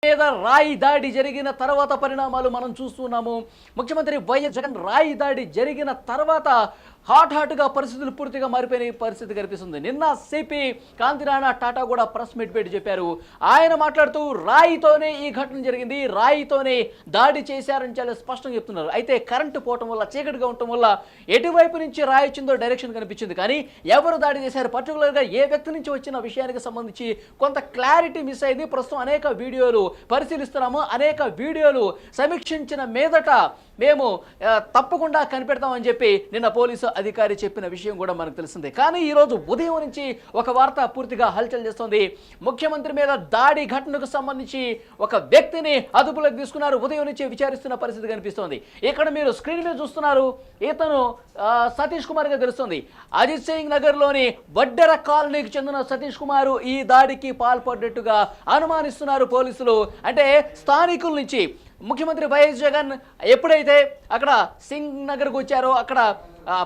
మీద రాయి దాడి జరిగిన తర్వాత పరిణామాలు మనం చూస్తున్నాము. ముఖ్యమంత్రి వైఎస్ జగన్ రాయి దాడి జరిగిన తర్వాత హాట్గా పరిస్థితులు పూర్తిగా మారిపోయిన పరిస్థితి కనిపిస్తుంది. నిన్న సిపి కాంతిరాణా టాటా కూడా ప్రెస్ మీట్ పెట్టి చెప్పారు. ఆయన మాట్లాడుతూ రాయితోనే ఈ ఘటన జరిగింది, రాయితోనే దాడి చేశారని చాలా స్పష్టంగా చెప్తున్నారు. అయితే కరెంటు పోవటం వల్ల, చీకటిగా ఉండటం వల్ల ఎటువైపు నుంచి రాయి వచ్చిందో డైరెక్షన్ కనిపించింది, కానీ ఎవరు దాడి చేశారు, పర్టికులర్గా ఏ వ్యక్తి నుంచి వచ్చిన విషయానికి సంబంధించి కొంత క్లారిటీ మిస్ అయింది. ప్రస్తుతం అనేక వీడియోలు పరిశీలిస్తున్నాము. అనేక వీడియోలు సమీక్షించిన మీదట మేము తప్పకుండా కనిపెడతామని చెప్పి నిన్న పోలీసు అధికారి చెప్పిన విషయం కూడా మనకు తెలిసిందే. కానీ ఈరోజు ఉదయం నుంచి ఒక వార్త పూర్తిగా హల్చల్ చేస్తోంది. ముఖ్యమంత్రి మీద దాడి ఘటనకు సంబంధించి ఒక వ్యక్తిని అదుపులోకి తీసుకున్నారు. ఉదయం నుంచి విచారిస్తున్న పరిస్థితి కనిపిస్తోంది. ఇక్కడ మీరు స్క్రీన్ మీద చూస్తున్నారు, ఇతను సతీష్ కుమార్ గా తెలుస్తుంది. అజిత్ సింగ్ నగర్లోని వడ్డెర కాలనీకి చెందిన సతీష్ కుమార్ ఈ దాడికి పాల్పడ్డట్టుగా అనుమానిస్తున్నారు పోలీసులు. అంటే స్థానికుల నుంచి ముఖ్యమంత్రి వైఎస్ జగన్ ఎప్పుడైతే అక్కడ సింగ్ నగర్కు వచ్చారో అక్కడ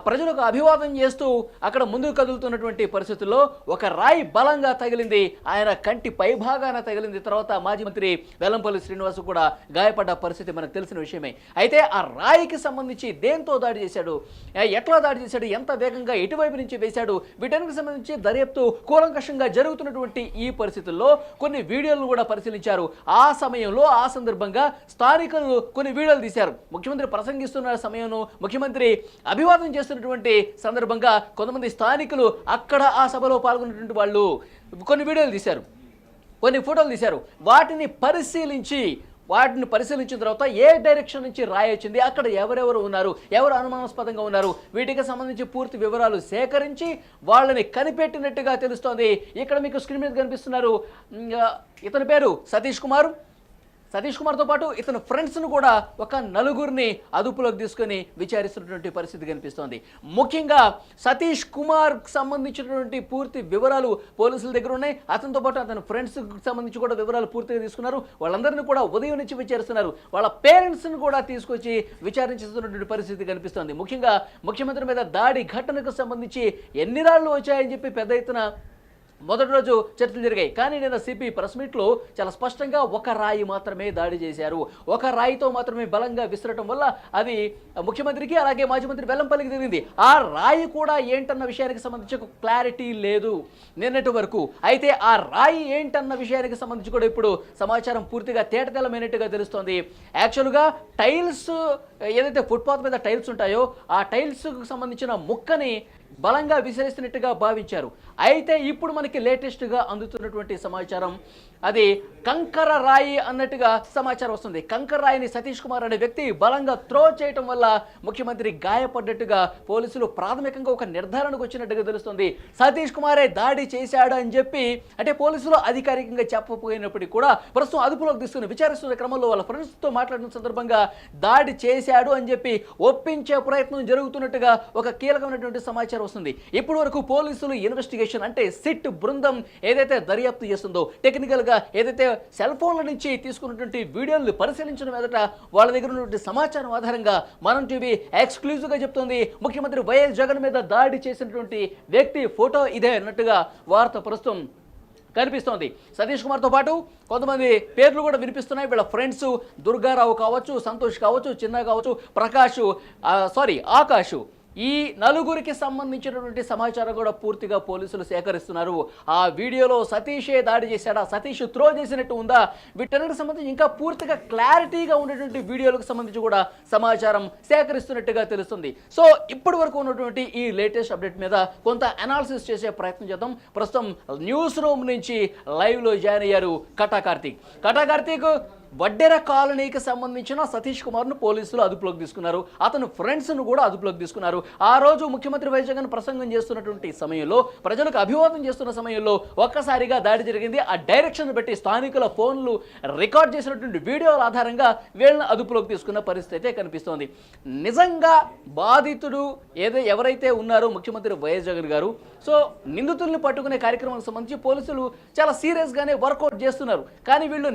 ప్రజలకు అభివాదం చేస్తూ అక్కడ ముందుకు కదులుతున్నటువంటి పరిస్థితుల్లో ఒక రాయి బలంగా తగిలింది, ఆయన కంటి పైభాగాన తగిలింది. తర్వాత మాజీ మంత్రి వెల్లంపల్లి శ్రీనివాస్ కూడా గాయపడ్డ పరిస్థితి మనకు తెలిసిన విషయమే. అయితే ఆ రాయికి సంబంధించి దేంతో దాడి చేశాడు, ఎట్లా దాడి చేశాడు, ఎంత వేగంగా ఎటువైపు నుంచి వేశాడు, వీటన్నిటికి సంబంధించి దర్యాప్తు కూలంకషంగా జరుగుతున్నటువంటి ఈ పరిస్థితుల్లో కొన్ని వీడియోలను కూడా పరిశీలించారు. ఆ సమయంలో ఆ సందర్భంగా స్థానికులు కొన్ని వీడియోలు తీశారు. ముఖ్యమంత్రి ప్రసంగిస్తున్న సమయంలో, ముఖ్యమంత్రి అభివాదం చేస్తున్నటువంటి సందర్భంగా కొంతమంది స్థానికులు అక్కడ ఆ సభలో పాల్గొన్నటువంటి వాళ్ళు కొన్ని వీడియోలు తీశారు, కొన్ని ఫోటోలు తీశారు. వాటిని పరిశీలించిన తర్వాత ఏ డైరెక్షన్ నుంచి రాయి వచ్చింది, అక్కడ ఎవరెవరు ఉన్నారు, ఎవరు అనుమానాస్పదంగా ఉన్నారు, వీటికి సంబంధించి పూర్తి వివరాలు సేకరించి వాళ్ళని కనిపెట్టినట్టుగా తెలుస్తోంది. ఇక్కడ మీకు స్క్రీన్ మీద కనిపిస్తున్నారు, ఇతని పేరు సతీష్ కుమార్తో పాటు ఇతని ఫ్రెండ్స్ను కూడా ఒక నలుగురిని అదుపులోకి తీసుకొని విచారిస్తున్నటువంటి పరిస్థితి కనిపిస్తోంది. ముఖ్యంగా సతీష్ కుమార్కి సంబంధించినటువంటి పూర్తి వివరాలు పోలీసుల దగ్గర ఉన్నాయి. అతనితో పాటు అతని ఫ్రెండ్స్కి సంబంధించి కూడా వివరాలు పూర్తిగా తీసుకున్నారు. వాళ్ళందరినీ కూడా ఉదయం నుంచి విచారిస్తున్నారు. వాళ్ళ పేరెంట్స్ని కూడా తీసుకొచ్చి విచారించుతున్నటువంటి పరిస్థితి కనిపిస్తోంది. ముఖ్యంగా ముఖ్యమంత్రి మీద దాడి ఘటనకు సంబంధించి ఎన్ని రాళ్ళు వచ్చాయని చెప్పి పెద్ద ఎత్తున మొదటి రోజు చర్చలు జరిగాయి. కానీ నేను సిపి ప్రెస్ మీట్లో చాలా స్పష్టంగా ఒక రాయి మాత్రమే దాడి చేశారు, ఒక రాయితో మాత్రమే బలంగా విసరటం వల్ల అది ముఖ్యమంత్రికి అలాగే మాజీ మంత్రి వెల్లంపల్లికి జరిగింది. ఆ రాయి కూడా ఏంటన్న విషయానికి సంబంధించి ఒక క్లారిటీ లేదు నిన్నటి వరకు. అయితే ఆ రాయి ఏంటన్న విషయానికి సంబంధించి కూడా ఇప్పుడు సమాచారం పూర్తిగా తేటతెల్లమైనట్టుగా తెలుస్తోంది. యాక్చువల్గా టైల్స్ ఏదైతే ఫుట్పాత్ మీద టైల్స్ ఉంటాయో ఆ టైల్స్కు సంబంధించిన ముక్కని బలంగా విసిరేస్తున్నట్టుగా భావించారు. అయితే ఇప్పుడు మనకి లేటెస్ట్గా అందుతున్నటువంటి సమాచారం అది కంకర రాయి అన్నట్టుగా సమాచారం వస్తుంది. కంకర రాయిని సతీష్ కుమార్ అనే వ్యక్తి బలంగా త్రో చేయటం వల్ల ముఖ్యమంత్రి గాయపడ్డట్టుగా పోలీసులు ప్రాథమికంగా ఒక నిర్ధారణకు వచ్చినట్టుగా తెలుస్తుంది. సతీష్ కుమారే దాడి చేశాడు అని చెప్పి అంటే పోలీసులు అధికారికంగా చెప్పకపోయినప్పటికీ కూడా ప్రస్తుతం అదుపులోకి తీసుకుని విచారిస్తున్న క్రమంలో వాళ్ళ ఫ్రెండ్స్తో మాట్లాడిన సందర్భంగా దాడి చేశాడు అని చెప్పి ఒప్పించే ప్రయత్నం జరుగుతున్నట్టుగా ఒక కీలకమైనటువంటి సమాచారం వస్తుంది. ఇప్పటి వరకు పోలీసులు ఇన్వెస్టిగేషన్ అంటే సిట్ బృందం ఏదైతే దర్యాప్తు చేస్తుందో టెక్నికల్గా ఏదైతే సెల్ ఫోన్ల నుంచి తీసుకున్నటువంటి వీడియోలు పరిశీలించిన మీదట వాళ్ళ దగ్గర ఉన్నటువంటి సమాచారం ఆధారంగా మనం టీవీ ఎక్స్క్లూజివ్గా చెప్తుంది ముఖ్యమంత్రి వైఎస్ జగన్ మీద దాడి చేసినటువంటి వ్యక్తి ఫోటో ఇదే అన్నట్టుగా వార్త ప్రస్తుతం కనిపిస్తోంది. సతీష్ కుమార్తో పాటు కొంతమంది పేర్లు కూడా వినిపిస్తున్నాయి. వీళ్ళ ఫ్రెండ్స్ దుర్గారావు కావచ్చు, సంతోష్ కావచ్చు, చిన్న కావచ్చు, ఆకాష్, ఈ నలుగురికి సంబంధించినటువంటి సమాచారం కూడా పూర్తిగా పోలీసులు సేకరిస్తున్నారు. ఆ వీడియోలో సతీషే దాడి చేశాడా, సతీష్ త్రో చేసినట్టు ఉందా, వీటన్నిటికి సంబంధించి ఇంకా పూర్తిగా క్లారిటీగా ఉన్నటువంటి వీడియోలకు సంబంధించి కూడా సమాచారం సేకరిస్తున్నట్టుగా తెలుస్తుంది. సో ఇప్పటి వరకు ఉన్నటువంటి ఈ లేటెస్ట్ అప్డేట్ మీద కొంత అనాలిసిస్ చేసే ప్రయత్నం చేద్దాం. ప్రస్తుతం న్యూస్ రూమ్ నుంచి లైవ్లో జాయిన్ అయ్యారు కటా కార్తీక్. వడ్డెర కాలనీకి సంబంధించిన సతీష్ కుమార్ను పోలీసులు అదుపులోకి తీసుకున్నారు. అతను ఫ్రెండ్స్ను కూడా అదుపులోకి తీసుకున్నారు. ఆ రోజు ముఖ్యమంత్రి వైఎస్ జగన్ ప్రసంగం చేస్తున్నటువంటి సమయంలో, ప్రజలకు అభివాదం చేస్తున్న సమయంలో ఒక్కసారిగా దాడి జరిగింది. ఆ డైరెక్షన్ బట్టి స్థానికుల ఫోన్లు రికార్డ్ చేసినటువంటి వీడియోల ఆధారంగా వీళ్ళని అదుపులోకి తీసుకున్న పరిస్థితి కనిపిస్తోంది. నిజంగా బాధితుడు ఎవరైతే ఉన్నారో ముఖ్యమంత్రి వైఎస్ జగన్ గారు, సో నిందితుల్ని పట్టుకునే కార్యక్రమానికి సంబంధించి పోలీసులు చాలా సీరియస్గానే వర్కౌట్ చేస్తున్నారు. కానీ వీళ్ళు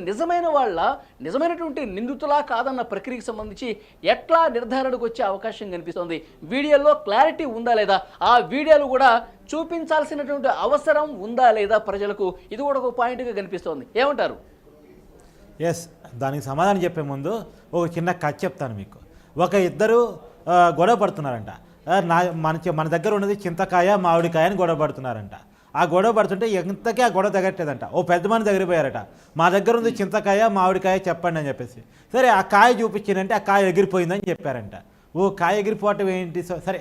నిజమైనటువంటి నిందితులా కాదన్న ప్రక్రియకి సంబంధించి ఎట్లా నిర్ధారణకు వచ్చే అవకాశం కనిపిస్తోంది. వీడియోలో క్లారిటీ ఉందా లేదా, ఆ వీడియోలు కూడా చూపించాల్సినటువంటి అవసరం ఉందా లేదా ప్రజలకు, ఇది కూడా ఒక పాయింట్గా కనిపిస్తోంది. ఏమంటారు? ఎస్, దానికి సమాధానం చెప్పే ముందు ఒక చిన్న కథ చెప్తాను మీకు. ఇద్దరు గొడవ పడుతున్నారంట. మన దగ్గర ఉన్నది చింతకాయ మామిడికాయ అని గొడవ పడుతున్నారంట. ఆ గొడవ పడుతుంటే ఎంతకీ ఆ గొడవ తగ్గట్లేదంట. ఓ పెద్ద మంది దగ్గర పోయారట. మా దగ్గర ఉంది చింతకాయ మామిడికాయ చెప్పండి అని చెప్పేసి. సరే ఆ కాయ చూపించిందంటే ఆ కాయ ఎగిరిపోయిందని చెప్పారంట. ఓ కాయ ఎగిరిపోవటం ఏంటి, సరే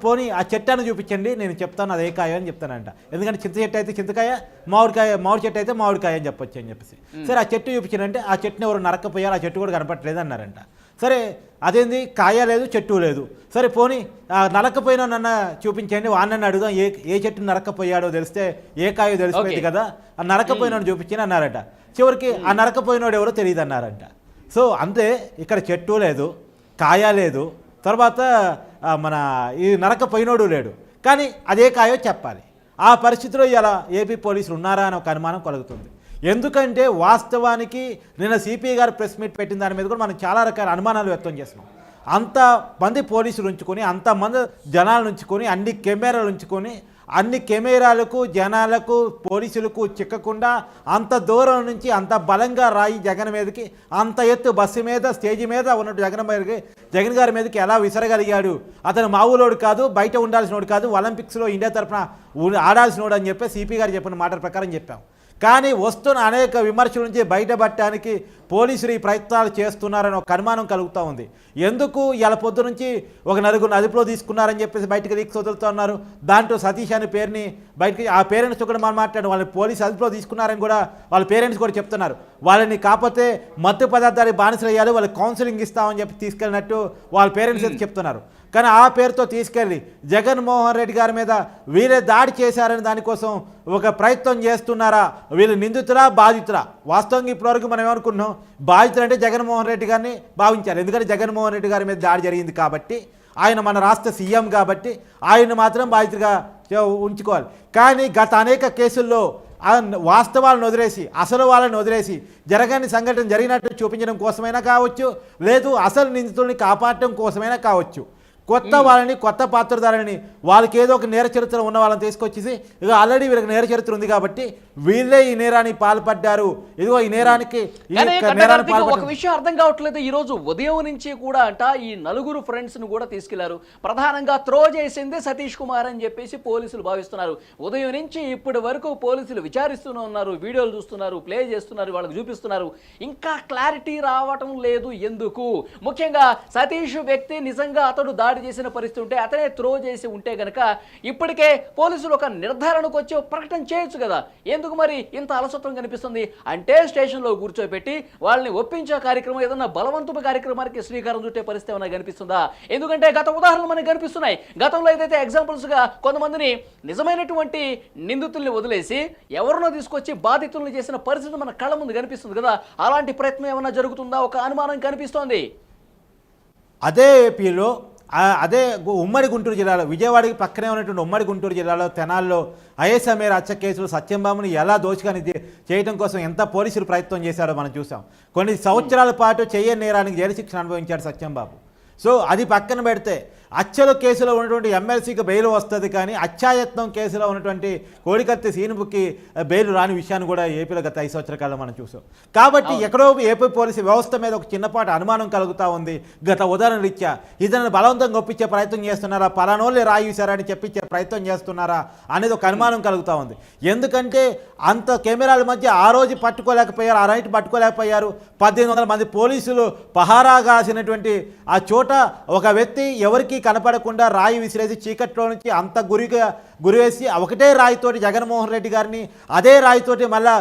పోనీ ఆ చెట్టు చూపించండి నేను చెప్తాను అదే కాయ అని చెప్తానంట. ఎందుకంటే చింత చెట్టు అయితే చింతకాయ, మామిడి చెట్టు అయితే మామిడికాయ అని చెప్పొచ్చు అని చెప్పేసి. సరే ఆ చెట్టు చూపించారంటే ఆ చెట్టుని ఎవరు నరకపోయారు, ఆ చెట్టు కూడా కనపట్లేదు అన్నారంట. సరే అదేంది కాయ లేదు చెట్టు లేదు, సరే పోనీ నరకపోయినా నన్న చూపించండి వాడిని అడుగుదాం ఏ చెట్టు నరకపోయాడో తెలిస్తే ఏ కాయో తెలిసిపోయింది కదా, ఆ నరకపోయినాడు చూపించని అన్నారట. చివరికి ఆ నరకపోయినాడు ఎవరో తెలియదు అన్నారంట. సో అంతే, ఇక్కడ చెట్టు లేదు కాయ లేదు, తర్వాత ఈ నరకపోయినోడు లేడు, కానీ అదే కాయో చెప్పాలి. ఆ పరిస్థితిలో ఇలా ఏపీ పోలీసులు ఉన్నారా అని ఒక అనుమానం కలుగుతుంది. ఎందుకంటే వాస్తవానికి నిన్న సిపి గారు ప్రెస్ మీట్ పెట్టిన దాని మీద కూడా మనం చాలా రకాల అనుమానాలు వ్యక్తం చేస్తున్నాం. అంతమంది పోలీసులు ఉంచుకొని, అంతమంది జనాలు ఉంచుకొని, అన్ని కెమెరాలు ఉంచుకొని, అన్ని కెమెరాలకు జనాలకు పోలీసులకు చిక్కకుండా అంత దూరం నుంచి అంత బలంగా రాయి జగన్ మీదకి, అంత ఎత్తు బస్సు మీద స్టేజీ మీద ఉన్నట్టు జగన్ గారి మీదకి ఎలా విసరగలిగాడు? అతను మామూలోడు కాదు, బయట ఉండాల్సినోడు కాదు, ఒలింపిక్స్లో ఇండియా తరఫున ఆడాల్సినోడు అని చెప్పి సిపి గారు చెప్పిన మాట ప్రకారం చెప్పాం. కానీ వస్తున్న అనేక విమర్శల నుంచి బయటపడటానికి పోలీసులు ఈ ప్రయత్నాలు చేస్తున్నారని ఒక అనుమానం కలుగుతూ ఉంది. ఎందుకు ఇలా పొద్దు నుంచి ఒక నలుగురు అదుపులో తీసుకున్నారని చెప్పేసి బయటకు లీక్స్ వదులుతున్నారు. దాంట్లో సతీష్ అనే పేరుని బయటకి, ఆ పేరెంట్స్ కూడా మనం మాట్లాడు, వాళ్ళని పోలీసు అదుపులో తీసుకున్నారని కూడా వాళ్ళ పేరెంట్స్ కూడా చెప్తున్నారు. వాళ్ళని కాకపోతే మత్తు పదార్థాలకు బానిసలు అయ్యాలి, వాళ్ళకి కౌన్సిలింగ్ ఇస్తామని చెప్పి తీసుకెళ్ళినట్టు వాళ్ళ పేరెంట్స్ అయితే చెప్తున్నారు. కానీ ఆ పేరుతో తీసుకెళ్ళి జగన్మోహన్ రెడ్డి గారి మీద వీరే దాడి చేశారని దానికోసం ఒక ప్రయత్నం చేస్తున్నారా? వీళ్ళు నిందితురా బాధితురా? వాస్తవంగా ఇప్పటివరకు మనం ఏమనుకున్నాం, బాధితులు అంటే జగన్మోహన్ రెడ్డి గారిని భావించారు. ఎందుకంటే జగన్మోహన్ రెడ్డి గారి మీద దాడి జరిగింది కాబట్టి, ఆయన మన రాష్ట్ర సీఎం కాబట్టి ఆయన మాత్రం బాధితుడిగా ఉంచుకోవాలి. కానీ గత అనేక కేసుల్లో వాస్తవాలను వదిలేసి, అసలు వాళ్ళని వదిలేసి, జరగని సంఘటన జరిగినట్టు చూపించడం కోసమైనా కావచ్చు, లేదు అసలు నిందితుల్ని కాపాడటం కోసమైనా కావచ్చు, కొత్త వాళ్ళని, కొత్త పాత్రధారులని, వాళ్ళకి ఏదో ఒక నేర చరిత్ర ఉన్న వాళ్ళని తీసుకొచ్చేసి ఇక ఆల్రెడీ వీళ్ళకి నేర చరిత్ర ఉంది కాబట్టి వీళ్ళే ఈ నేరానికి పాల్పడ్డారు, ఇదిగో ఈ నేరానికి ఒక విషయం అర్థం కావట్లేదు. ఈ రోజు ఉదయం నుంచి కూడా ఈ నలుగురు ఫ్రెండ్స్ ను కూడా తీసుకెళ్లారు. ప్రధానంగా త్రో చేసింది సతీష్ కుమార్ అని చెప్పేసి పోలీసులు భావిస్తున్నారు. ఉదయం నుంచి ఇప్పటి వరకు పోలీసులు విచారిస్తూనే ఉన్నారు, వీడియోలు చూస్తున్నారు, ప్లే చేస్తున్నారు, వాళ్ళకి చూపిస్తున్నారు. ఇంకా క్లారిటీ రావటం లేదు. ఎందుకు? ముఖ్యంగా సతీష్ వ్యక్తి నిజంగా అతడు దాడి చేసిన పరిస్థితి ఉంటే, అతనే త్రో చేసి ఉంటే గనక ఇప్పటికే పోలీసులు ఒక నిర్ధారణకు వచ్చి ప్రకటన చేయొచ్చు కదా. ఎందుకు మరి ఇంత అలసత్వం కనిపిస్తుంది? అంటే స్టేషన్లో కూర్చోబెట్టి వాళ్ళని ఒప్పించే కార్యక్రమం, ఏదన్నా బలవంతపు కార్యక్రమానికి శ్రీకారం చుట్టే పరిస్థితి ఏమైనా కనిపిస్తుందా? ఎందుకంటే గత ఉదాహరణలు మనకు కనిపిస్తున్నాయి. గతంలో ఏదైతే ఎగ్జాంపుల్స్గా కొంతమందిని నిజమైనటువంటి నిందితుల్ని వదిలేసి ఎవరినో తీసుకొచ్చి బాధితులను చేసిన పరిస్థితి మన కళ్ళ ముందు కనిపిస్తుంది కదా. అలాంటి ప్రయత్నం ఏమైనా జరుగుతుందా? ఒక అనుమానం కనిపిస్తోంది. అదే ఏపీలో, అదే ఉమ్మడి గుంటూరు జిల్లాలో, విజయవాడకి పక్కనే ఉన్నటువంటి ఉమ్మడి గుంటూరు జిల్లాలో తెనాల్లో ఐఎస్ఎంఏర్ హత్య కేసులో సత్యంబాబుని ఎలా దోచుకొని చేయడం కోసం ఎంత పోలీసులు ప్రయత్నం చేశారో మనం చూసాం. కొన్ని సంవత్సరాల పాటు చేయని నేరానికి జైలు శిక్షణ అనుభవించాడు సత్యంబాబు. సో అది పక్కన పెడితే హత్యల కేసులో ఉన్నటువంటి ఎమ్మెల్సీకి బెయిల్ వస్తుంది, కానీ హత్యాయత్నం కేసులో ఉన్నటువంటి కోడికత్తి సీనుపుకి బెయిల్ రాని విషయాన్ని కూడా ఏపీలో గత 5 సంవత్సరాల కాలంలో మనం చూసాం. కాబట్టి ఎక్కడో ఏపీ పోలీసు వ్యవస్థ మీద ఒక చిన్నపాటి అనుమానం కలుగుతూ ఉంది. గత ఉదాహరణలు ఇచ్చా, ఇతను బలవంతంగా ఒప్పించే ప్రయత్నం చేస్తున్నారా, పలానోళ్ళే రాయి విసారని చెప్పించే ప్రయత్నం చేస్తున్నారా అనేది ఒక అనుమానం కలుగుతూ ఉంది. ఎందుకంటే అంత కెమెరాల మధ్య ఆ రోజు పట్టుకోలేకపోయారు, ఆ నైట్ పట్టుకోలేకపోయారు. 1800 మంది పోలీసులు పహారా కాసినటువంటి ఆ చోట ఒక వ్యక్తి ఎవరికి కనపడకుండా రాయి విసిరేసి చీకట్లో నుంచి అంత గురివేసి ఒకటే రాయితోటి జగన్మోహన్ రెడ్డి గారిని అదే రాయితోటి మళ్ళా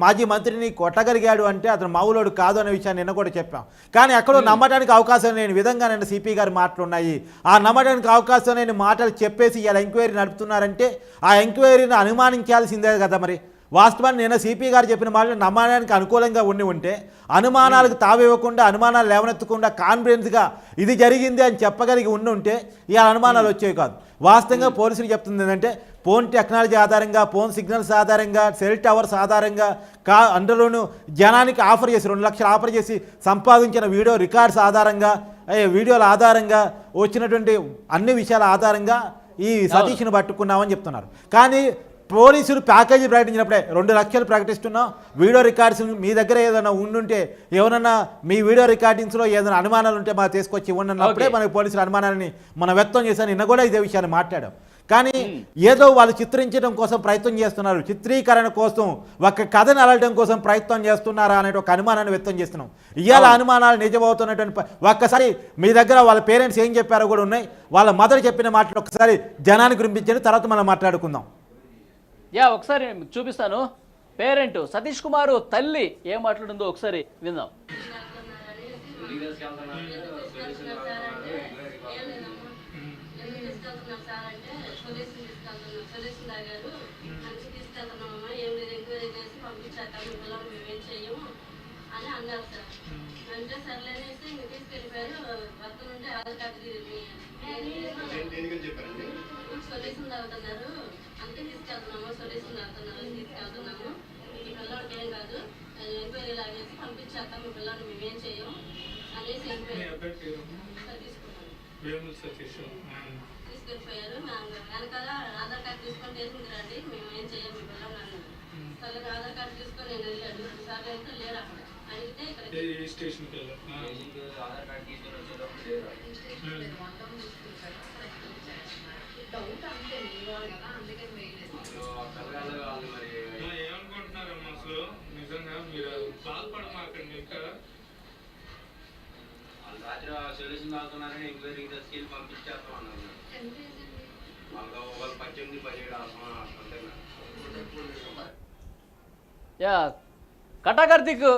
మాజీ మంత్రిని కొట్టగలిగాడు అంటే అతను మామూలోడు కాదు అనే విషయాన్ని నిన్న కూడా చెప్పాం. కానీ ఎక్కడో నమ్మడానికి అవకాశం లేని విధంగా నిన్న సిపి గారి మాటలు ఉన్నాయి. ఆ నమ్మడానికి అవకాశం లేని మాటలు చెప్పేసి ఇలా ఎంక్వైరీ నడుపుతున్నారంటే ఆ ఎంక్వైరీని అనుమానించాల్సిందే కదా. మరి వాస్తవాన్ని నిన్న సిపి గారు చెప్పిన మాటలు నమ్మడానికి అనుకూలంగా ఉంటే, అనుమానాలకు తావివ్వకుండా, అనుమానాలు లేవనెత్తకుండా కాన్ఫిడెన్స్గా ఇది జరిగింది అని చెప్పగలిగి ఉంటే ఈ అనుమానాలు వచ్చేవి కాదు. వాస్తవంగా పోలీసులు చెప్తుంది ఏంటంటే, ఫోన్ టెక్నాలజీ ఆధారంగా, ఫోన్ సిగ్నల్స్ ఆధారంగా, సెల్ టవర్స్ ఆధారంగా, అందులోనూ జనానికి ఆఫర్ చేసి 2 లక్షలు ఆఫర్ చేసి సంపాదించిన వీడియో రికార్డ్స్ ఆధారంగా, వీడియోల ఆధారంగా వచ్చినటువంటి అన్ని విషయాల ఆధారంగా ఈ సతీష్ను పట్టుకున్నామని చెప్తున్నారు. కానీ పోలీసులు ప్యాకేజీ ప్రకటించినప్పుడే 2 లక్షలు ప్రకటిస్తున్నాం, వీడియో రికార్డ్స్ మీ దగ్గర ఏదైనా ఉండుంటే ఎవరన్నా మీ వీడియో రికార్డింగ్స్లో ఏదైనా అనుమానాలు ఉంటే మాకు తీసుకొచ్చి ఇవ్వనప్పుడే మనకి పోలీసుల అనుమానాన్ని మనం వ్యక్తం చేశాను. నిన్న కూడా ఇదే విషయాన్ని మాట్లాడాం. కానీ ఏదో వాళ్ళు చిత్రించడం కోసం ప్రయత్నం చేస్తున్నారు, చిత్రీకరణ కోసం ఒక కథను అలటం కోసం ప్రయత్నం చేస్తున్నారా అనే ఒక అనుమానాన్ని వ్యక్తం చేస్తున్నాం. ఇవాళ అనుమానాలు నిజమవుతున్నటువంటి ఒక్కసారి మీ దగ్గర వాళ్ళ పేరెంట్స్ ఏం చెప్పారో కూడా ఉన్నాయి. వాళ్ళ మదర్ చెప్పిన మాటలు ఒకసారి జనానికి వినిపించండి, తర్వాత మనం మాట్లాడుకుందాం. ఒకసారి మీకు చూపిస్తాను. పేరెంట్ సతీష్ కుమార్ తల్లి ఏం మాట్లాడిందో ఒకసారి విందాం. తీసుకెళ్ళిపోయారు. వెనకాల ఆధార్ కార్డు తీసుకొని చేసింది రండి, మేము ఏం చేయాలి మీ పిల్లలు అన్నారు. సరే ఆధార్ కార్డు తీసుకొని నేను వెళ్ళాడు. సార్ అయితే లేరు అక్కడ. అడిగితే ఇక్కడ ఆధార్ కార్డు తీసుకొని వచ్చేటప్పుడు లేరు. ఏమనుకుంటున్నారమ్మా అసలు నిజంగా మీరు బాధపడమాకండి. ఇంకా రాత్రి సొల్యూషన్ అవుతున్నారని ఎంక్వైరీ స్కీల్ పంపించేస్తాం అన్నారు. వాళ్ళు 18, 17 కటాకర్తిక్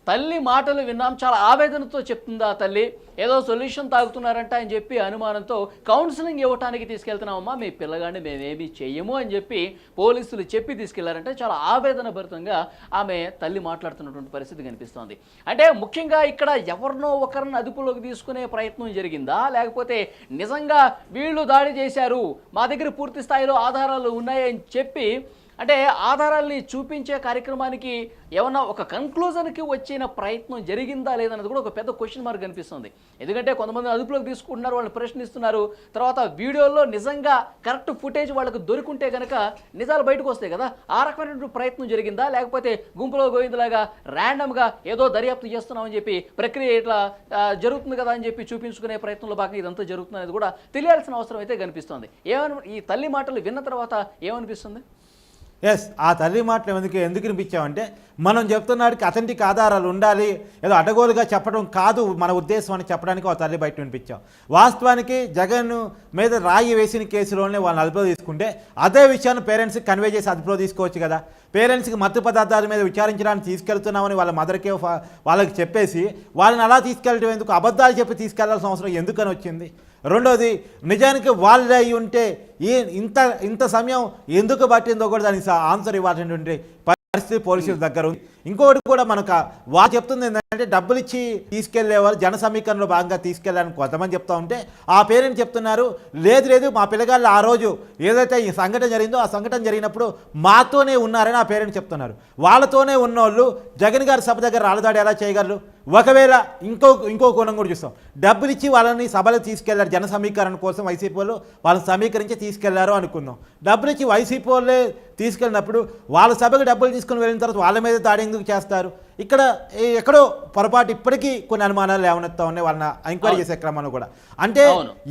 తల్లి మాటలు విన్నాం. చాలా ఆవేదనతో చెప్తుంది ఆ తల్లి. ఏదో సొల్యూషన్ తాగుతున్నారంట అని చెప్పి అనుమానంతో కౌన్సిలింగ్ ఇవ్వడానికి తీసుకెళ్తున్నామమ్మా, మీ పిల్లగాడిని మేమేమీ చెయ్యము అని చెప్పి పోలీసులు చెప్పి తీసుకెళ్లారంటే చాలా ఆవేదన భరితంగా ఆమె తల్లి మాట్లాడుతున్నటువంటి పరిస్థితి కనిపిస్తోంది. అంటే ముఖ్యంగా ఇక్కడ ఎవరినో ఒకరిని అదుపులోకి తీసుకునే ప్రయత్నం జరిగిందా, లేకపోతే నిజంగా వీళ్ళు దాడి చేశారు, మా దగ్గర పూర్తి స్థాయిలో ఆధారాలు ఉన్నాయని చెప్పి అంటే ఆధారాల్ని చూపించే కార్యక్రమానికి ఏమన్నా ఒక కన్క్లూజన్కి వచ్చిన ప్రయత్నం జరిగిందా లేదన్నది కూడా ఒక పెద్ద క్వశ్చన్ మార్క్ కనిపిస్తుంది. ఎందుకంటే కొంతమంది అదుపులోకి తీసుకుంటున్నారు, వాళ్ళు ప్రశ్నిస్తున్నారు. తర్వాత వీడియోలో నిజంగా కరెక్ట్ ఫుటేజ్ వాళ్ళకు దొరికింటే కనుక నిజాలు బయటకు వస్తాయి కదా. ఆ రకమైనటువంటి ప్రయత్నం జరిగిందా, లేకపోతే గుంపులో గోవిందలాగా ర్యాండమ్గా ఏదో దర్యాప్తు చేస్తున్నామని చెప్పి ప్రక్రియ ఇట్లా జరుగుతుంది కదా అని చెప్పి చూపించుకునే ప్రయత్నంలో భాగంగా ఇదంతా జరుగుతుంది అనేది కూడా తెలియాల్సిన అవసరం అయితే కనిపిస్తుంది. ఈ తల్లి మాటలు విన్న తర్వాత ఏమనిపిస్తుంది? ఎస్, ఆ తల్లి మాటలు ఎందుకు వినిపించామంటే మనం చెప్తున్నాడికి అథెంటిక్ ఆధారాలు ఉండాలి, ఏదో అడగోలుగా చెప్పడం కాదు మన ఉద్దేశం అని చెప్పడానికి ఆ తల్లి బయట వినిపించాం. వాస్తవానికి జగన్ మీద రాయి వేసిన కేసులోనే వాళ్ళని అదుపులో తీసుకుంటే అదే విషయాన్ని పేరెంట్స్కి కన్వే చేసి అదుపులో తీసుకోవచ్చు కదా. పేరెంట్స్కి మత్తు పదార్థాల మీద విచారించడానికి తీసుకెళ్తున్నామని వాళ్ళ మదర్కే వాళ్ళకి చెప్పేసి వాళ్ళని అలా తీసుకెళ్ళడం ఎందుకు, అబద్ధాలు చెప్పి తీసుకెళ్లాల్సిన అవసరం ఎందుకని వచ్చింది? రెండోది, నిజానికి వాళ్ళు అయి ఉంటే ఇంత సమయం ఎందుకు పట్టిందో కూడా దానికి ఆన్సర్ ఇవ్వాల్సినటువంటి పరిస్థితి పోలీసుల దగ్గర ఉంది. ఇంకోటి కూడా మనకు వాళ్ళు చెప్తుంది ఏంటంటే డబ్బులు ఇచ్చి తీసుకెళ్లేవారు జన సమీకరణలో భాగంగా తీసుకెళ్ళాలని కొంతమంది చెప్తా ఉంటే ఆ పేరెంట్ చెప్తున్నారు లేదు మా పిల్లగాళ్ళు ఆ రోజు ఏదైతే ఈ సంఘటన జరిగిందో ఆ సంఘటన జరిగినప్పుడు మాతోనే ఉన్నారని ఆ పేరెంట్ చెప్తున్నారు. వాళ్ళతోనే ఉన్నోళ్ళు జగన్ గారి సభ దగ్గర రాళ్ళదాడి ఎలా చేయగలరు? ఒకవేళ ఇంకో కోణం కూడా చూస్తాం, డబ్బులు ఇచ్చి వాళ్ళని సభలో తీసుకెళ్లారు జన సమీకరణ కోసం, వైసీపీ వాళ్ళు వాళ్ళని సమీకరించి తీసుకెళ్లారు అనుకుందాం. డబ్బులు ఇచ్చి వైసీపీ వాళ్ళే తీసుకెళ్ళినప్పుడు వాళ్ళ సభకు డబ్బులు తీసుకుని వెళ్ళిన తర్వాత వాళ్ళ మీద దాడి ఎందుకు చేస్తారు? ఇక్కడ ఎక్కడో పొరపాటు ఇప్పటికీ కొన్ని అనుమానాలు లేవనెత్తా ఉన్నాయి వాళ్ళని ఎంక్వైరీ చేసే క్రమంలో కూడా. అంటే